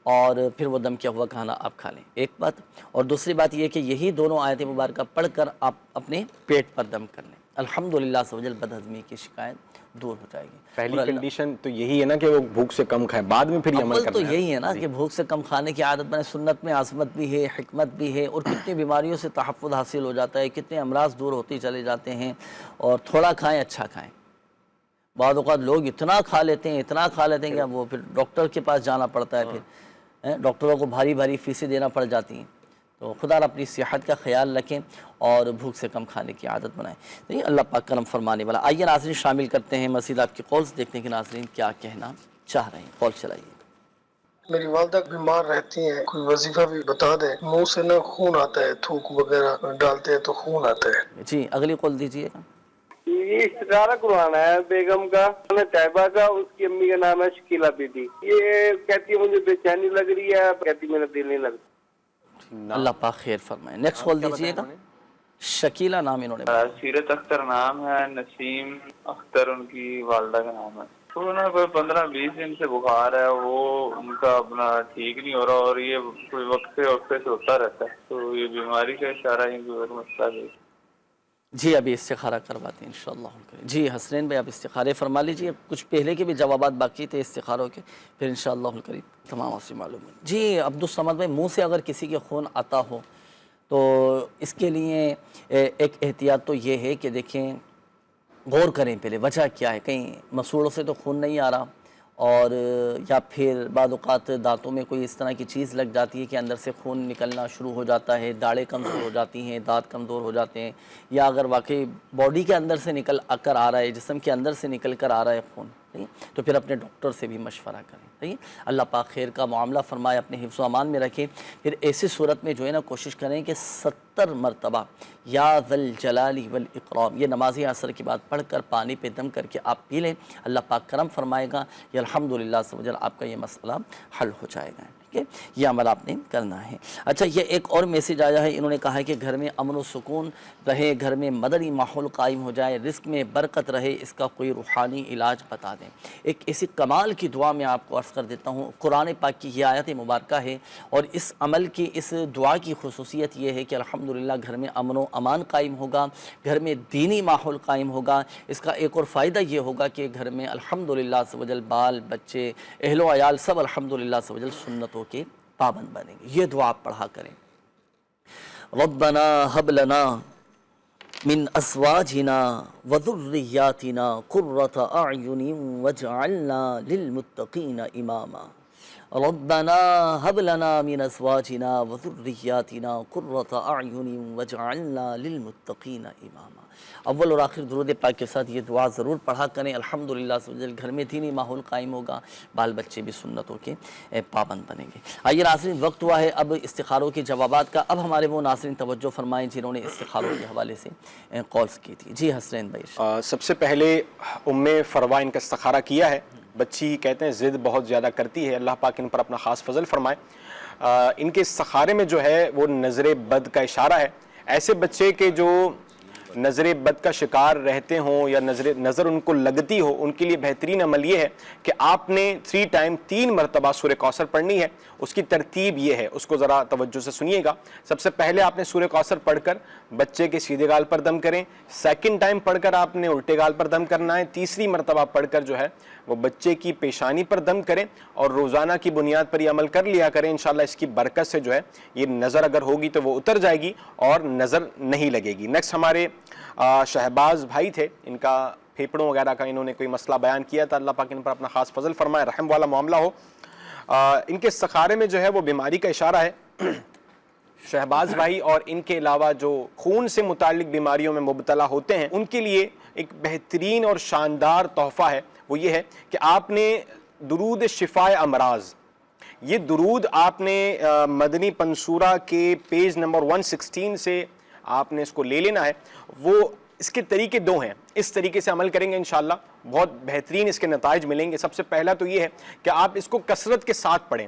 اور پھر وہ دم کیا ہوا کھانا آپ کھا لیں، ایک بات۔ اور دوسری بات یہ کہ یہی دونوں آیتیں مبارکہ پڑھ کر آپ اپنے پیٹ پر دم کر لیں، الحمدللہ سوجل بدہضمی کی شکایت دور ہو جائے گی۔ پہلی کنڈیشن تو یہی ہے نا کہ وہ بھوک سے کم کھائیں، بعد میں پھر یہ عمل کرنا ہے۔ تو یہی ہے نا کہ بھوک سے کم کھانے کی عادت بنے، سنت میں عظمت بھی ہے، حکمت بھی ہے، اور کتنی بیماریوں سے تحفظ حاصل ہو جاتا ہے، کتنے امراض دور ہوتے چلے جاتے ہیں، اور تھوڑا کھائیں اچھا کھائیں۔ بعض اوقات لوگ اتنا کھا لیتے ہیں کہ وہ پھر ڈاکٹر کے پاس جانا پڑتا ہے، پھر ڈاکٹروں کو بھاری فیسیں دینا پڑ جاتی ہیں۔ تو خدا اپنی صحت کا خیال رکھیں اور بھوک سے کم کھانے کی عادت بنائیں، نہیں اللہ پاک کرم فرمانے والا۔ آئیے ناظرین شامل کرتے ہیں مزید آپ کی کالز، دیکھتے ہیں کہ ناظرین کیا کہنا چاہ رہے ہیں، کال چلائیے۔ میری والدہ بیمار رہتی ہیں، کوئی وظیفہ بھی بتا دیں، منہ سے نہ خون آتا ہے، تھوک وغیرہ ڈالتے ہیں تو خون آتا ہے۔ جی اگلی کال دیجیے گا۔ یہ استخارہ کروانا ہے بیگم کا، طیبہ کا، اس کی امی کا نام ہے شکیلہ بی بی۔ یہ کہتی ہے مجھے بے چینی لگ رہی ہے، کہتی میرا دل نہیں لگتا۔ اللہ پاک خیر فرمائے۔ نیکسٹ کال دیجیے گا۔ شکیلہ نام انہوں نے، سیرت اختر نام ہے، نسیم اختر ان کی والدہ کا نام ہے۔ تو انہیں کوئی 15-20 دن سے بخار ہے، وہ ان کا اپنا ٹھیک نہیں ہو رہا، اور یہ کوئی وقت سے ہوتا رہتا ہے، تو یہ بیماری کا اشارہ ہے، کوئی مسئلہ ہے۔ جی ابھی استخارہ کرواتے ہیں انشاءاللہ۔ جی حسنین بھائی آپ استخارے فرما لیجیے، کچھ پہلے کے بھی جوابات باقی تھے استخاروں کے، پھر انشاءاللہ القریب تمام آپ سے معلوم ہے۔ جی عبدالصمد بھائی، منہ سے اگر کسی کے خون آتا ہو تو اس کے لیے ایک احتیاط تو یہ ہے کہ دیکھیں غور کریں پہلے وجہ کیا ہے، کہیں مسوڑوں سے تو خون نہیں آ رہا، اور یا پھر بعض اوقات دانتوں میں کوئی اس طرح کی چیز لگ جاتی ہے کہ اندر سے خون نکلنا شروع ہو جاتا ہے، داڑیں کمزور ہو جاتی ہیں، دانت کمزور ہو جاتے ہیں، یا اگر واقعی باڈی کے اندر سے نکل کر آ رہا ہے، جسم کے اندر سے نکل کر آ رہا ہے خون، تو پھر اپنے ڈاکٹر سے بھی مشورہ کریں۔ اللہ پاک خیر کا معاملہ فرمائے، اپنے حفظ و امان میں رکھیں۔ پھر ایسی صورت میں جو ہے نا کوشش کریں کہ 70 مرتبہ یا ذا الجلال والاکرام یہ نماز عصر کے بعد پڑھ کر پانی پہ دم کر کے آپ پی لیں، اللہ پاک کرم فرمائے گا، یہ الحمدللہ سمجھ آپ کا یہ مسئلہ حل ہو جائے گا۔ ٹھیک ہے۔ کے یہ عمل آپ نے کرنا ہے۔ اچھا یہ ایک اور میسیج آیا ہے، انہوں نے کہا ہے کہ گھر میں امن و سکون رہے، گھر میں مدنی ماحول قائم ہو جائے، رزق میں برکت رہے، اس کا کوئی روحانی علاج بتا دیں۔ ایک ایسی کمال کی دعا میں آپ کو عرض کر دیتا ہوں، قرآن پاک کی یہ آیت مبارکہ ہے، اور اس عمل کی اس دعا کی خصوصیت یہ ہے کہ الحمدللہ گھر میں امن و امان قائم ہوگا، گھر میں دینی ماحول قائم ہوگا۔ اس کا ایک اور فائدہ یہ ہوگا کہ گھر میں الحمدللہ سوجل بال بچے اہل و عیال سب الحمدللہ سوجل سنتوں کے پابند بنیں گے۔ یہ دعا آپ پڑھا کریں، ربنا هب لنا من ازواجنا وذرياتنا قرة اعين واجعلنا للمتقين اماما، ربنا هب لنا من ازواجنا وذرياتنا قرة اعين واجعلنا للمتقين اماما۔ اول اور آخر درود پاک کے ساتھ یہ دعا ضرور پڑھا کریں، الحمدللہ گھر میں دینی ماحول قائم ہوگا، بال بچے بھی سنتوں کے پابند بنیں گے۔ آئیے ناظرین، وقت ہوا ہے اب استخاروں کے جوابات کا۔ اب ہمارے وہ ناظرین توجہ فرمائیں جنہوں نے استخاروں کے حوالے سے کالز کی تھی۔ جی حسین بھائی، سب سے پہلے فروا ان کا استخارہ کیا ہے۔ بچی کہتے ہیں ضد بہت زیادہ کرتی ہے، اللہ پاک ان پر اپنا خاص فضل فرمائے۔ ان کے استخارے میں جو ہے وہ نظر بد کا اشارہ ہے۔ ایسے بچے کے جو نظر بد کا شکار رہتے ہوں یا نظر ان کو لگتی ہو، ان کے لیے بہترین عمل یہ ہے کہ آپ نے 3 مرتبہ سورہ کوثر پڑھنی ہے۔ اس کی ترتیب یہ ہے، اس کو ذرا توجہ سے سنیے گا۔ سب سے پہلے آپ نے سورہ کوثر پڑھ کر بچے کے سیدھے گال پر دم کریں، سیکنڈ ٹائم پڑھ کر آپ نے الٹے گال پر دم کرنا ہے، تیسری مرتبہ پڑھ کر جو ہے وہ بچے کی پیشانی پر دم کریں، اور روزانہ کی بنیاد پر یہ عمل کر لیا کریں۔ انشاءاللہ اس کی برکت سے جو ہے یہ نظر اگر ہوگی تو وہ اتر جائے گی اور نظر نہیں لگے گی۔ نیکسٹ ہمارے شہباز بھائی تھے، ان کا پھیپڑوں وغیرہ کا انہوں نے کوئی مسئلہ بیان کیا تھا، اللہ پاک ان پر اپنا خاص فضل فرمائے، رحم والا معاملہ ہو۔ ان کے استخارے میں جو ہے وہ بیماری کا اشارہ ہے۔ شہباز بھائی اور ان کے علاوہ جو خون سے متعلق بیماریوں میں مبتلا ہوتے ہیں، ان کے لیے ایک بہترین اور شاندار تحفہ ہے، وہ یہ ہے کہ آپ نے درود شفاء امراض، یہ درود آپ نے مدنی پنصورہ کے پیج نمبر 116 سے آپ نے اس کو لے لینا ہے۔ وہ اس کے طریقے 2 ہیں، اس طریقے سے عمل کریں گے انشاءاللہ بہت بہترین اس کے نتائج ملیں گے۔ سب سے پہلا تو یہ ہے کہ آپ اس کو کثرت کے ساتھ پڑھیں،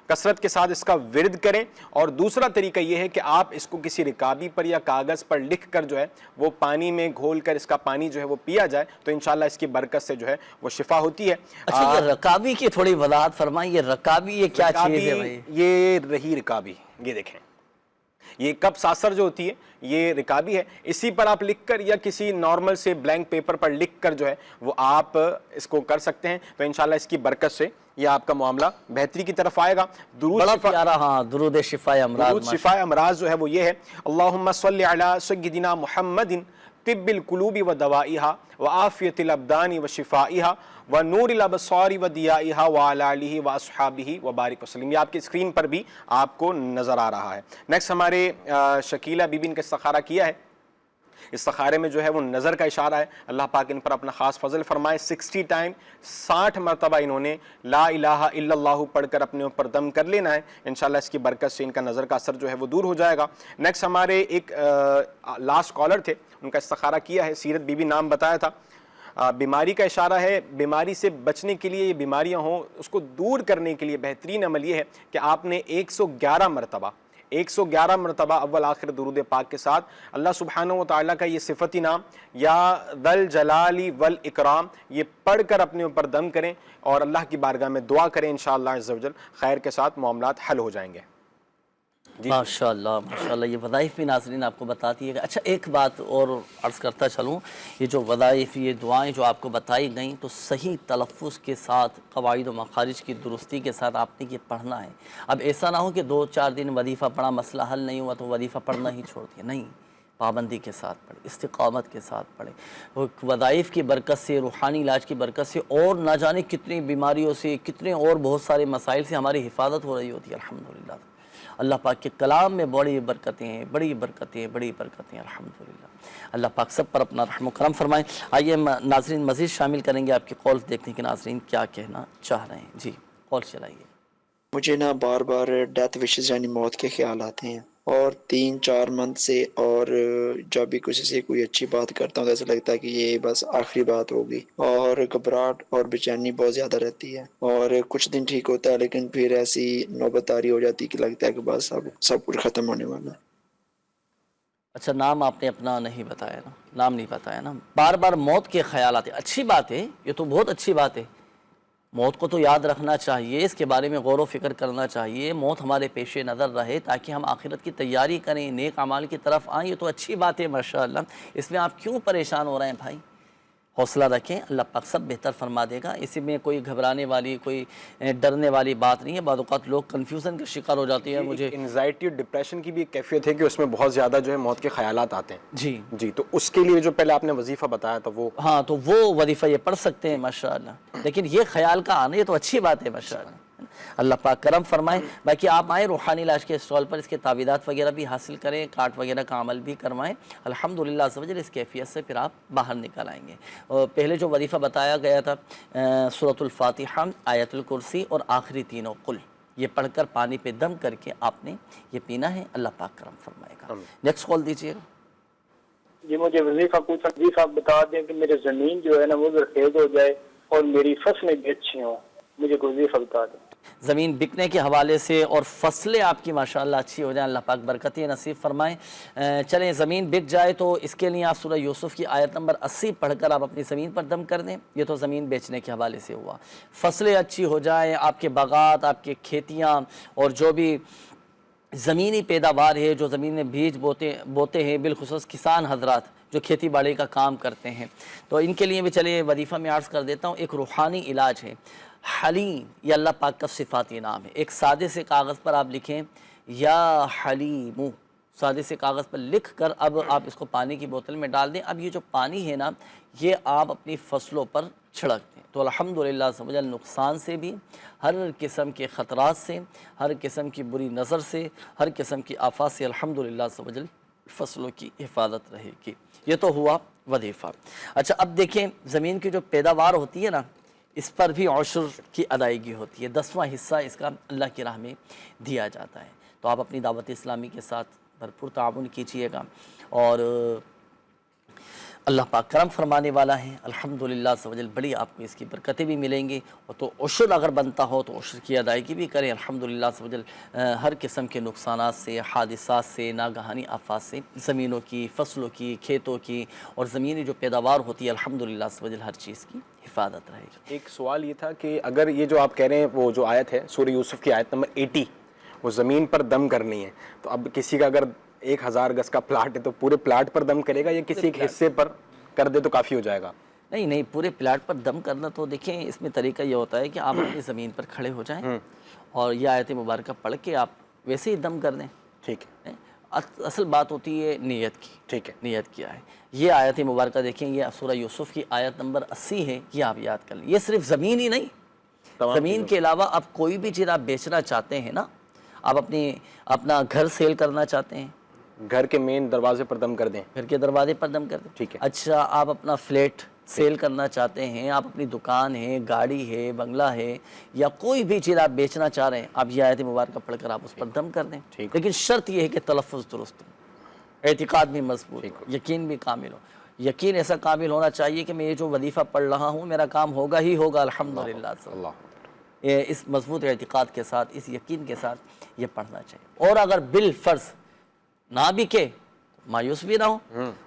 کثرت کے ساتھ اس کا ورد کریں، اور دوسرا طریقہ یہ ہے کہ آپ اس کو کسی رکابی پر یا کاغذ پر لکھ کر جو ہے وہ پانی میں گھول کر اس کا پانی جو ہے وہ پیا جائے، تو انشاءاللہ اس کی برکت سے جو ہے وہ شفا ہوتی ہے۔ اچھا یہ رکابی کی تھوڑی وضاحت فرمائیں، یہ رکابی یہ کیا چیز ہے بھائی؟ یہ رہی رکابی، یہ دیکھیں یہ کپ ساسر جو ہوتی ہے یہ رکابی ہے، اسی پر آپ لکھ کر یا کسی نارمل سے بلینک پیپر پر لکھ کر جو ہے وہ آپ اس کو کر سکتے ہیں، تو انشاءاللہ اس کی برکت سے یہ آپ کا معاملہ بہتری کی طرف آئے گا۔ بڑا پیارا، ہاں، درود شفاء امراض، درود شفاء امراض جو ہے وہ یہ ہے، اللہم صلی علی سیدنا محمد طب القلوب و دوائها وعافیت الابدان و شفائها ونور الابصار و ضیائها وعلی آلہ و اصحابہ وبارک وسلم۔ یہ آپ کی اسکرین پر بھی آپ کو نظر آ رہا ہے۔ نیکسٹ ہمارے شکیلہ بی بی ان کا استخارہ کیا ہے۔ استخارے میں جو ہے وہ نظر کا اشارہ ہے، اللہ پاک ان پر اپنا خاص فضل فرمائے۔ 60 مرتبہ انہوں نے لا الہ الا اللہ پڑھ کر اپنے اوپر دم کر لینا ہے، انشاءاللہ اس کی برکت سے ان کا نظر کا اثر جو ہے وہ دور ہو جائے گا۔ نیکسٹ ہمارے ایک لاسٹ کالر تھے، ان کا استخارہ کیا ہے، سیرت بی بی نام بتایا تھا۔ بیماری کا اشارہ ہے، بیماری سے بچنے کے لیے، یہ بیماریاں ہوں اس کو دور کرنے کے لیے بہترین عمل یہ ہے کہ آپ نے 111 مرتبہ اول آخر درود پاک کے ساتھ اللہ سبحانہ و تعالیٰ کا یہ صفتی نام یا ذل جلال والاکرام یہ پڑھ کر اپنے اوپر دم کریں اور اللہ کی بارگاہ میں دعا کریں، انشاءاللہ عز و جل خیر کے ساتھ معاملات حل ہو جائیں گے۔ ماشاءاللہ ماشاءاللہ، یہ وظائف بھی ناظرین آپ کو بتاتی ہے۔ اچھا ایک بات اور عرض کرتا چلوں، یہ جو وظائف، یہ دعائیں جو آپ کو بتائی گئیں تو صحیح تلفظ کے ساتھ، قواعد و مخارج کی درستی کے ساتھ آپ نے یہ پڑھنا ہے۔ اب ایسا نہ ہو کہ 2-4 دن وظیفہ پڑھا، مسئلہ حل نہیں ہوا تو وظیفہ پڑھنا ہی چھوڑ دیا، نہیں، پابندی کے ساتھ پڑھیں، استقامت کے ساتھ پڑھیں۔ وظائف کی برکت سے، روحانی علاج کی برکت سے اور نہ جانے کتنی بیماریوں سے، کتنے اور بہت سارے مسائل سے ہماری حفاظت ہو رہی ہوتی ہے الحمدللہ۔ اللہ پاک کے کلام میں بڑی برکتیں ہیں، بڑی برکتیں، بڑی برکتیں الحمدللہ۔ اللہ پاک سب پر اپنا رحم و کرم فرمائیں۔ آئیے ناظرین مزید شامل کریں گے آپ کی کالز، دیکھتے ہیں کہ ناظرین کیا کہنا چاہ رہے ہیں۔ جی کال چلائیے۔ مجھے نا بار بار ڈیتھ وشز یعنی موت کے خیال آتے ہیں، اور 3-4 منتھ سے، اور جب بھی کسی سے کوئی اچھی بات کرتا ہوں تو ایسا لگتا ہے کہ یہ بس آخری بات ہوگی، اور گھبراہٹ اور بے چینی بہت زیادہ رہتی ہے، اور کچھ دن ٹھیک ہوتا ہے لیکن پھر ایسی نوبت آری ہو جاتی کہ لگتا ہے کہ بس اب سب کچھ ختم ہونے والا ہے۔ اچھا، نام آپ نے اپنا نہیں بتایا نا، نام نہیں بتایا نا، بار بار موت کے خیالات، اچھی بات ہے، یہ تو بہت اچھی بات ہے، موت کو تو یاد رکھنا چاہیے، اس کے بارے میں غور و فکر کرنا چاہیے، موت ہمارے پیش نظر رہے تاکہ ہم آخرت کی تیاری کریں، نیک اعمال کی طرف آئیں، یہ تو اچھی بات ہے ماشاءاللہ۔ اس میں آپ کیوں پریشان ہو رہے ہیں بھائی؟ حوصلہ رکھیں، اللہ پاک سب بہتر فرما دے گا، اسی میں کوئی گھبرانے والی، کوئی ڈرنے والی بات نہیں ہے۔ بعض اوقات لوگ کنفیوژن کا شکار ہو جاتے ہیں، مجھے انزائٹی اور ڈپریشن کی بھی ایک کیفیت ہے کہ اس میں بہت زیادہ جو ہے موت کے خیالات آتے ہیں جی جی، تو اس کے لیے جو پہلے آپ نے وظیفہ بتایا تھا وہ، ہاں، تو وہ وظیفہ یہ پڑھ سکتے ہیں ماشاءاللہ، لیکن یہ خیال کا آنا یہ تو اچھی بات ہے ماشاءاللہ، اللہ پاک کرم فرمائے۔ باقی آپ آئیں روحانی علاج کے اسٹال پر، اس کے تعویذات وغیرہ بھی حاصل کریں، کارڈ وغیرہ کا عمل بھی کروائیں، الحمدللہ عز و جل اس کیفیت سے پھر آپ باہر نکل آئیں گے۔ اور پہلے جو وظیفہ بتایا گیا تھا سورۃ الفاتحہ، آیت الکرسی اور آخری تینوں قل، یہ پڑھ کر پانی پہ دم کر کے آپ نے یہ پینا ہے، اللہ پاک کرم فرمائے گا۔ نیکسٹ کال دیجیے۔ جی مجھے وظیفہ پوچھا، وظیفہ آپ بتا دیں کہ میری زمین جو ہے نا وہ زرخیز ہو جائے اور میری فصلیں بھی اچھی ہوں، مجھے کوئی وظیفہ بتا دیں۔ زمین بکنے کے حوالے سے اور فصلیں آپ کی ماشاءاللہ اچھی ہو جائیں، اللہ پاک برکتیں نصیب فرمائیں۔ چلیں زمین بک جائے تو اس کے لیے آپ سورہ یوسف کی آیت نمبر 80 پڑھ کر آپ اپنی زمین پر دم کر دیں، یہ تو زمین بیچنے کے حوالے سے ہوا۔ فصلیں اچھی ہو جائیں، آپ کے باغات، آپ کے کھیتیاں اور جو بھی زمینی پیداوار ہے، جو زمین میں بیج بوتے ہیں، بالخصوص کسان حضرات جو کھیتی باڑی کا کام کرتے ہیں، تو ان کے لیے بھی چلے وظیفہ میں عرض کر دیتا ہوں۔ ایک روحانی علاج ہے حلیم، یہ اللہ پاک کا صفاتی نام ہے۔ ایک سادے سے کاغذ پر آپ لکھیں یا حلیم، سادے سے کاغذ پر لکھ کر اب آپ اس کو پانی کی بوتل میں ڈال دیں۔ اب یہ جو پانی ہے نا، یہ آپ اپنی فصلوں پر چھڑک دیں، تو الحمدللہ سمجھل نقصان سے بھی، ہر قسم کے خطرات سے، ہر قسم کی بری نظر سے، ہر قسم کی آفات سے الحمدللہ سمجھل فصلوں کی حفاظت رہے گی۔ یہ تو ہوا وظیفہ۔ اچھا، اب دیکھیں زمین کی جو پیداوار ہوتی ہے نا، اس پر بھی عشر کی ادائیگی ہوتی ہے، 10واں حصہ اس کا اللہ کی راہ میں دیا جاتا ہے۔ تو آپ اپنی دعوت اسلامی کے ساتھ بھرپور تعاون کیجیے گا، اور اللہ پاک کرم فرمانے والا ہے، الحمدللہ سوجل بڑی آپ کو اس کی برکتیں بھی ملیں گی۔ اور تو عشر اگر بنتا ہو تو عشر کی ادائیگی بھی کریں، الحمدللہ سوجل ہر قسم کے نقصانات سے، حادثات سے، ناگہانی آفات سے، زمینوں کی، فصلوں کی، کھیتوں کی اور زمینی جو پیداوار ہوتی ہے الحمدللہ سوجل ہر چیز کی حفاظت رہے گی۔ ایک سوال یہ تھا کہ اگر یہ جو آپ کہہ رہے ہیں وہ جو آیت ہے سورہ یوسف کی آیت نمبر 80، وہ زمین پر دم کرنی ہے، تو اب کسی کا اگر 1000 گز کا پلاٹ ہے تو پورے پلاٹ پر دم کرے گا یا کسی ایک حصے پر کر دے تو کافی ہو جائے گا؟ نہیں، پورے پلاٹ پر دم کرنا تو دیکھیں اس میں طریقہ یہ ہوتا ہے کہ آپ اپنی زمین پر کھڑے ہو جائیں اور یہ آیت مبارکہ پڑھ کے آپ ویسے ہی دم کر دیں۔ ٹھیک ہے، اصل بات ہوتی ہے نیت کی۔ ٹھیک ہے، نیت کیا ہے؟ یہ آیت مبارکہ دیکھیں، یہ سورہ یوسف کی آیت نمبر 80 ہے، یہ آپ یاد کر لیں۔ یہ صرف زمین ہی نہیں، زمین کے علاوہ آپ کوئی بھی چیز آپ بیچنا چاہتے ہیں نا، آپ اپنا گھر سیل کرنا چاہتے ہیں، گھر کے مین دروازے پر دم کر دیں، گھر کے دروازے پر دم کر دیں۔ ٹھیک ہے۔ اچھا، آپ اپنا فلیٹ سیل کرنا چاہتے ہیں، آپ اپنی دکان ہے، گاڑی ہے، بنگلہ ہے، یا کوئی بھی چیز آپ بیچنا چاہ رہے ہیں، آپ یہ آیت مبارکہ پڑھ کر آپ اس پر دم کر دیں۔ لیکن شرط یہ ہے کہ تلفظ درست ہو، اعتقاد بھی مضبوط ہو، یقین بھی کامل ہو۔ یقین ایسا کامل ہونا چاہیے کہ میں یہ جو وظیفہ پڑھ رہا ہوں میرا کام ہوگا ہی ہوگا الحمدللہ۔ اس مضبوط اعتقاد کے ساتھ، اس یقین کے ساتھ یہ پڑھنا چاہیے۔ اور اگر بالفرض نہ بکے مایوس بھی نہ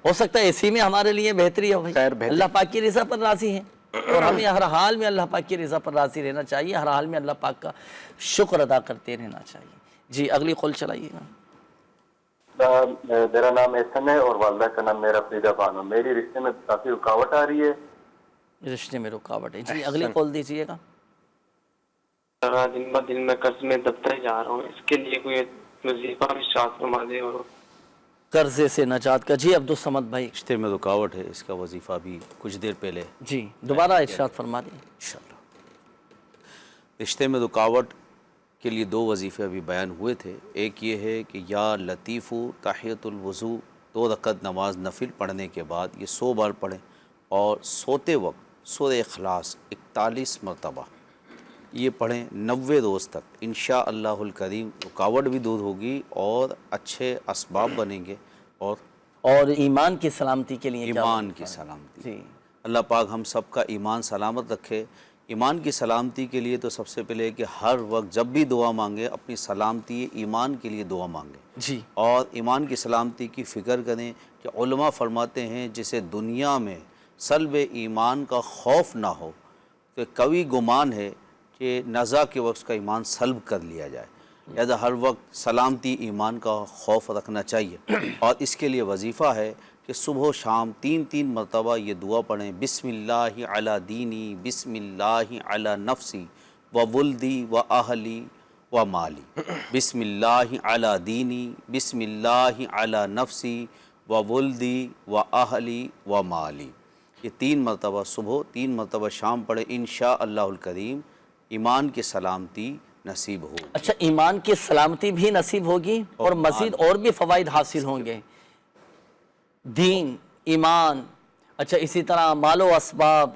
ہو سکتا ہے اسی میں ہمارے لیے بہتری ہو، اللہ پاک کی رضا پر راضی ہیں، اور ہمیں ہر حال میں اللہ پاک کی رضا پر راضی رہنا چاہیے، ہر حال میں اللہ پاک کا شکر ادا کرتے رہنا چاہیے۔ جی اگلی قول چلائیے گا۔ میرا نام احسن ہے اور والدہ کا نام میرا فریدہ بانو۔ میری رشتے میں کافی رکاوٹ آ رہی ہے۔ رشتے میں رکاوٹ ہے، جی اگلی قول دیجیے گا۔ دن ب دن میں قرض میں دبتا جا رہا ہوں، اس کے لیے کوئی وظیفہ ارشاد فرما دے۔ اور قرضے سے نجات کا، جی عبدالصمد بھائی۔ رشتے میں رکاوٹ ہے، اس کا وظیفہ بھی کچھ دیر پہلے جی دوبارہ ارشاد فرما دیں انشاءاللہ۔ رشتے میں رکاوٹ کے لیے 2 وظیفے ابھی بیان ہوئے تھے۔ ایک یہ ہے کہ یا لطیف تحیۃ الوضو 2 رکعت نماز نفل پڑھنے کے بعد یہ 100 بار پڑھیں، اور سوتے وقت سورہ اخلاص 41 مرتبہ یہ پڑھیں 90 روز تک انشاءاللہ الکریم رکاوٹ بھی دور ہوگی اور اچھے اسباب بنیں گے اور ایمان کی سلامتی کے لیے ایمان کی سلامتی اللہ پاک ہم سب کا ایمان سلامت رکھے۔ ایمان کی سلامتی کے لیے تو سب سے پہلے کہ ہر وقت جب بھی دعا مانگے اپنی سلامتی ایمان کے لیے دعا مانگے اور ایمان کی سلامتی کی فکر کریں کہ علماء فرماتے ہیں جسے دنیا میں سلب ایمان کا خوف نہ ہو تو قوی گمان ہے کہ نزا کے وقت کا ایمان سلب کر لیا جائے، لہذا ہر وقت سلامتی ایمان کا خوف رکھنا چاہیے۔ اور اس کے لیے وظیفہ ہے کہ صبح و شام 3 مرتبہ یہ دعا پڑھیں، بسم اللہ علی دینی، بسم اللہ علی نفسی و ولدی و اہلی و مالی، بسم اللہ علی دینی، بسم اللہ علی نفسی و ولدی و اہلی و مالی، یہ 3 مرتبہ صبح 3 مرتبہ شام پڑھیں، انشاءاللہ الکریم ایمان کی سلامتی نصیب ہو۔ اچھا، ایمان کی سلامتی بھی نصیب ہوگی اور مزید اور بھی فوائد حاصل ہوں گے، دین، ایمان، اچھا اسی طرح مال و اسباب،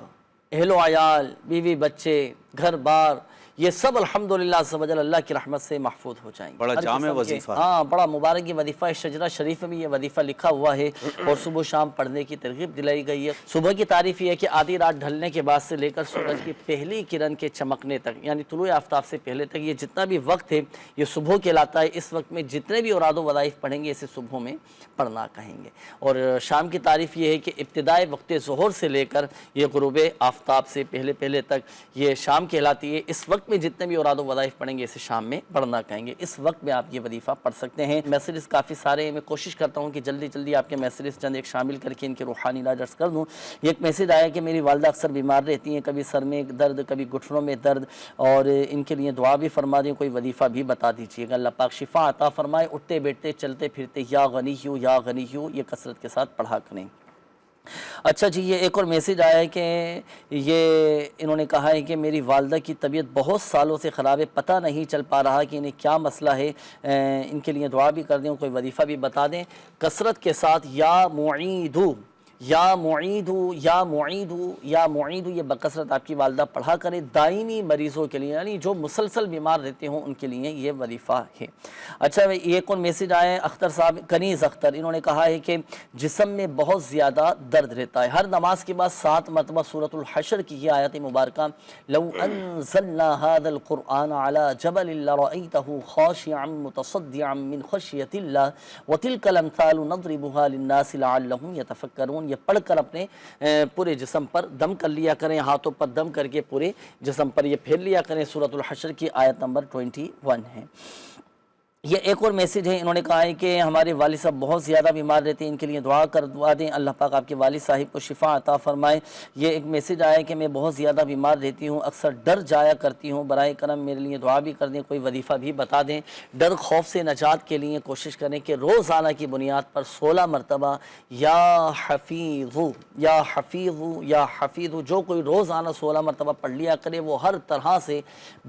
اہل و عیال، بیوی بچے، گھر بار، یہ سب الحمدللہ عز و جل اللہ کی رحمت سے محفوظ ہو جائیں گے۔ بڑا جامع وظیفہ ہے۔ ہاں، بڑا مبارک یہ وظیفہ ہے، شجرہ شریف میں بھی یہ وظیفہ لکھا ہوا ہے اور صبح شام پڑھنے کی ترغیب دلائی گئی ہے۔ صبح کی تعریف یہ ہے کہ آدھی رات ڈھلنے کے بعد سے لے کر سورج کی پہلی کرن کے چمکنے تک، یعنی طلوع آفتاب سے پہلے تک یہ جتنا بھی وقت ہے یہ صبح کہلاتا ہے۔ اس وقت میں جتنے بھی اوراد و وظائف پڑھیں گے اسے صبح میں پڑھنا کہیں گے۔ اور شام کی تعریف یہ ہے کہ ابتدائے وقت ظہر سے لے کر یہ غروب آفتاب سے پہلے تک یہ شام کہلاتی ہے۔ اس وقت میں جتنے بھی اوراد و وظائف پڑھیں گے اسے شام میں پڑھنا کہیں گے۔ اس وقت میں آپ یہ وظیفہ پڑھ سکتے ہیں۔ میسیجز کافی سارے ہیں، میں کوشش کرتا ہوں کہ جلدی آپ کے میسیجز چند ایک شامل کر کے ان کے روحانی علاج عرض کر دوں۔ یہ ایک میسیج آیا کہ میری والدہ اکثر بیمار رہتی ہیں، کبھی سر میں درد، کبھی گھٹنوں میں درد، اور ان کے لیے دعا بھی فرما دیں، کوئی وظیفہ بھی بتا دیجیے گا۔ اللہ پاک شفا عطا فرمائے۔ اٹھتے بیٹھتے چلتے پھرتے یا غنیو یا غنیو یہ کثرت کے ساتھ پڑھا کریں۔ اچھا جی، یہ ایک اور میسیج آیا ہے کہ یہ انہوں نے کہا ہے کہ میری والدہ کی طبیعت بہت سالوں سے خراب ہے، پتہ نہیں چل پا رہا کہ انہیں کیا مسئلہ ہے، ان کے لیے دعا بھی کر دیں، کوئی وظیفہ بھی بتا دیں۔ کثرت کے ساتھ یا معیدو یا معیدو یا معیدو یا معیدو یہ بکثرت آپ کی والدہ پڑھا کرے، دائمی مریضوں کے لیے، یعنی جو مسلسل بیمار رہتے ہوں ان کے لیے یہ وظیفہ ہے۔ اچھا، ایک اور میسیج آیا ہے اختر صاحب، کنیز اختر، انہوں نے کہا ہے کہ جسم میں بہت زیادہ درد رہتا ہے، ہر نماز کے بعد 7 مرتبہ سورۃ الحشر کی یہ آیت مبارکہ لو انزلنا هذا القرآن على جبل لرأيته خاشعا متصدعا من خشية الله وتلك الامثال نضربها للناس لعلهم يتفكرون، یہ پڑھ کر اپنے پورے جسم پر دم کر لیا کریں، ہاتھوں پر دم کر کے پورے جسم پر یہ پھیر لیا کریں۔ سورۃ الحشر کی آیت نمبر 21 ہے۔ یہ ایک اور میسیج ہے، انہوں نے کہا ہے کہ ہمارے والد صاحب بہت زیادہ بیمار رہتے ہیں، ان کے لیے دعا دیں، اللہ پاک آپ کے والد صاحب کو شفا عطا فرمائے۔ یہ ایک میسیج آیا ہے کہ میں بہت زیادہ بیمار رہتی ہوں، اکثر ڈر جایا کرتی ہوں، برائے کرم میرے لیے دعا بھی کر دیں، کوئی وظیفہ بھی بتا دیں۔ ڈر خوف سے نجات کے لیے کوشش کریں کہ روزانہ کی بنیاد پر 16 مرتبہ یا حفیظو یا حفیظو یا حفیظو، جو کوئی روزانہ 16 مرتبہ پڑھ لیا کرے وہ ہر طرح سے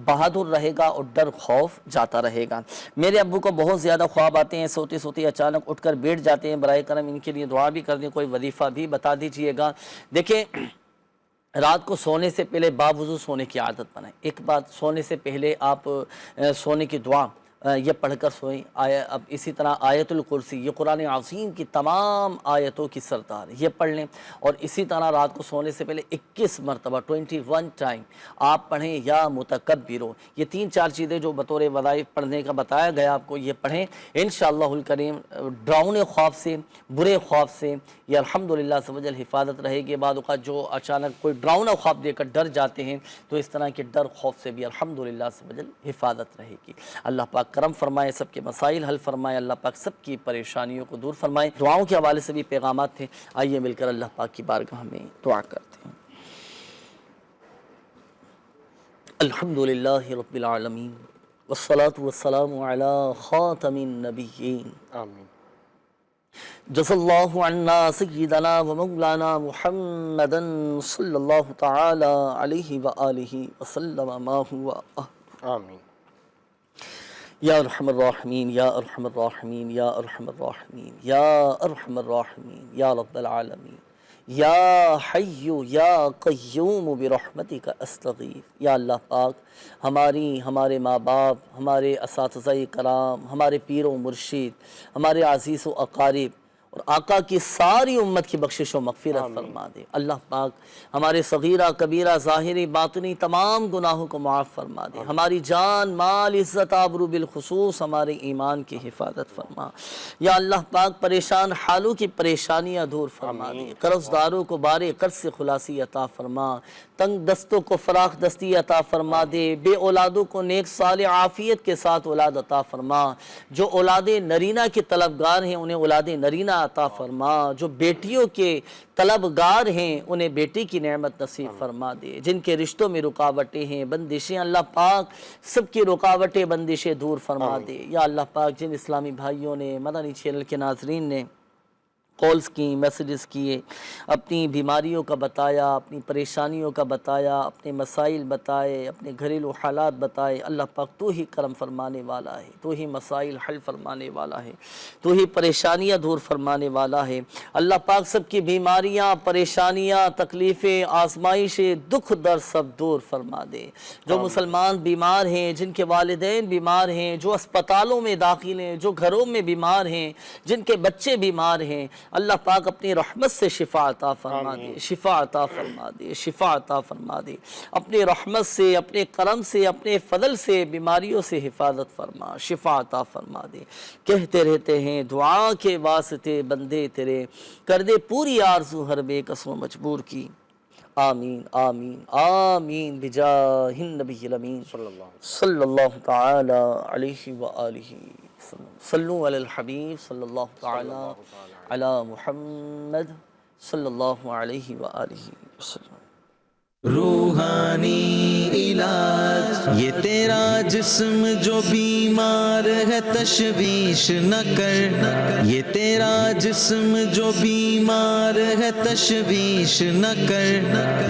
بہادر رہے گا اور ڈر خوف جاتا رہے گا۔ میرے ابو کو بہت زیادہ خواب آتے ہیں، سوتے سوتے اچانک اٹھ کر بیٹھ جاتے ہیں، برائے کرم ان کے لیے دعا بھی کر دیں، کوئی وظیفہ بھی بتا دیجئے گا۔ دیکھیں، رات کو سونے سے پہلے باوضو سونے کی عادت بنائیں۔ ایک بات، سونے سے پہلے آپ سونے کی دعا یہ پڑھ کر سوئیں۔ اب اسی طرح آیت الکرسی، یہ قرآن عظیم کی تمام آیتوں کی سردار، یہ پڑھ لیں۔ اور اسی طرح رات کو سونے سے پہلے 21 مرتبہ 21 ٹائم آپ پڑھیں یا متکبرو، یہ 3-4 چیزیں جو بطور وظائف پڑھنے کا بتایا گیا آپ کو، یہ پڑھیں انشاءاللہ الکریم۔ ڈراؤنے خواب سے، برے خواب سے یہ الحمدللہ سبحانہ حفاظت رہے گی۔ بعد اوقات جو اچانک کوئی ڈراؤنا خواب دے کر ڈر جاتے ہیں تو اس طرح کے ڈر خوف سے بھی الحمدللہ سبحانہ حفاظت رہے گی۔ اللہ پاک کرم فرمائے، سب کے مسائل حل فرمائے، اللہ پاک سب کی پریشانیوں کو دور فرمائے۔ دعاؤں کے حوالے سے بھی پیغامات تھے، آئیے مل کر اللہ پاک کی بارگاہ میں دعا کرتے ہیں۔ الحمدللہ رب العالمین والصلاة والسلام علی خاتم النبیین، آمین۔ جزا اللہ عنا سیدنا و مولانا محمدا صلی اللہ تعالی علیہ وآلہ وسلم ما ہوا آمین۔ یا ارحم الراحمین یا ارحم الراحمین یا ارحم الراحمین یا ارحم الراحمین یا رب العالمین یا حی یا قیوم برحمتک استغیث۔ یا اللہ پاک ہمارے ماں باپ، ہمارے اساتذہ کرام، ہمارے پیر و مرشد، ہمارے عزیز و اقارب اور آقا کی ساری امت کی بخشش و مغفرت فرما دے۔ اللہ پاک ہمارے صغیرہ کبیرہ ظاہری باطنی تمام گناہوں کو معاف فرما دے۔ ہماری جان مال عزت آبرو بالخصوص ہمارے ایمان کی حفاظت فرما۔ یا اللہ پاک پریشان حالوں کی پریشانیاں دور فرما دے۔ قرض داروں کو بارے قرض سے خلاصی عطا فرما۔ تنگ دستوں کو فراخ دستی عطا فرما دے۔ بے اولادوں کو نیک صالح عافیت کے ساتھ اولاد عطا فرما۔ جو اولاد نرینہ کے طلبگار ہیں انہیں اولاد نرینہ عطا فرما۔ جو بیٹیوں کے طلبگار ہیں انہیں بیٹی کی نعمت نصیب فرما دے۔ جن کے رشتوں میں رکاوٹیں ہیں، بندشیں، اللہ پاک سب کی رکاوٹیں بندشیں دور فرما دے۔ یا اللہ پاک جن اسلامی بھائیوں نے، مدنی چینل کے ناظرین نے کالز کی، میسیجز کیے، اپنی بیماریوں کا بتایا، اپنی پریشانیوں کا بتایا، اپنے مسائل بتائے، اپنے گھریلو حالات بتائے، اللہ پاک تو ہی کرم فرمانے والا ہے، تو ہی مسائل حل فرمانے والا ہے، تو ہی پریشانیاں دور فرمانے والا ہے۔ اللہ پاک سب کی بیماریاں، پریشانیاں، تکلیفیں، آزمائشیں، دکھ در سب دور فرما دے۔ جو مسلمان بیمار ہیں، جن کے والدین بیمار ہیں، جو اسپتالوں میں داخل ہیں، جو گھروں میں بیمار ہیں، جن کے بچے بیمار ہیں، اللہ پاک اپنی رحمت سے شفا عطا فرما دے، شفا عطا فرما دے، شفا عطا فرما دے۔ اپنی رحمت سے، اپنے کرم سے، اپنے فضل سے بیماریوں سے حفاظت فرما، شفا عطا فرما دے۔ کہتے رہتے ہیں دعا کے واسطے بندے تیرے، کر دے پوری آرزو ہر بے کس و مجبور کی۔ آمین آمین آمین بجاہ النبی الامین صلی اللہ تعالی علیہ وآلہ وسلم۔ صلو علی الحبیب صلی اللہ تعالی علی محمد صلی اللہ علیہ وآلہ وسلم۔ روحانی علاج یہ تیرا جسم جو بیمار ہے تشویش نہ کر، یہ تیرا جسم جو بیمار ہے تشویش نہ کر،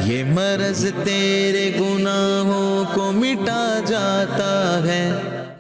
یہ مرض تیرے گناہوں کو مٹا جاتا ہے۔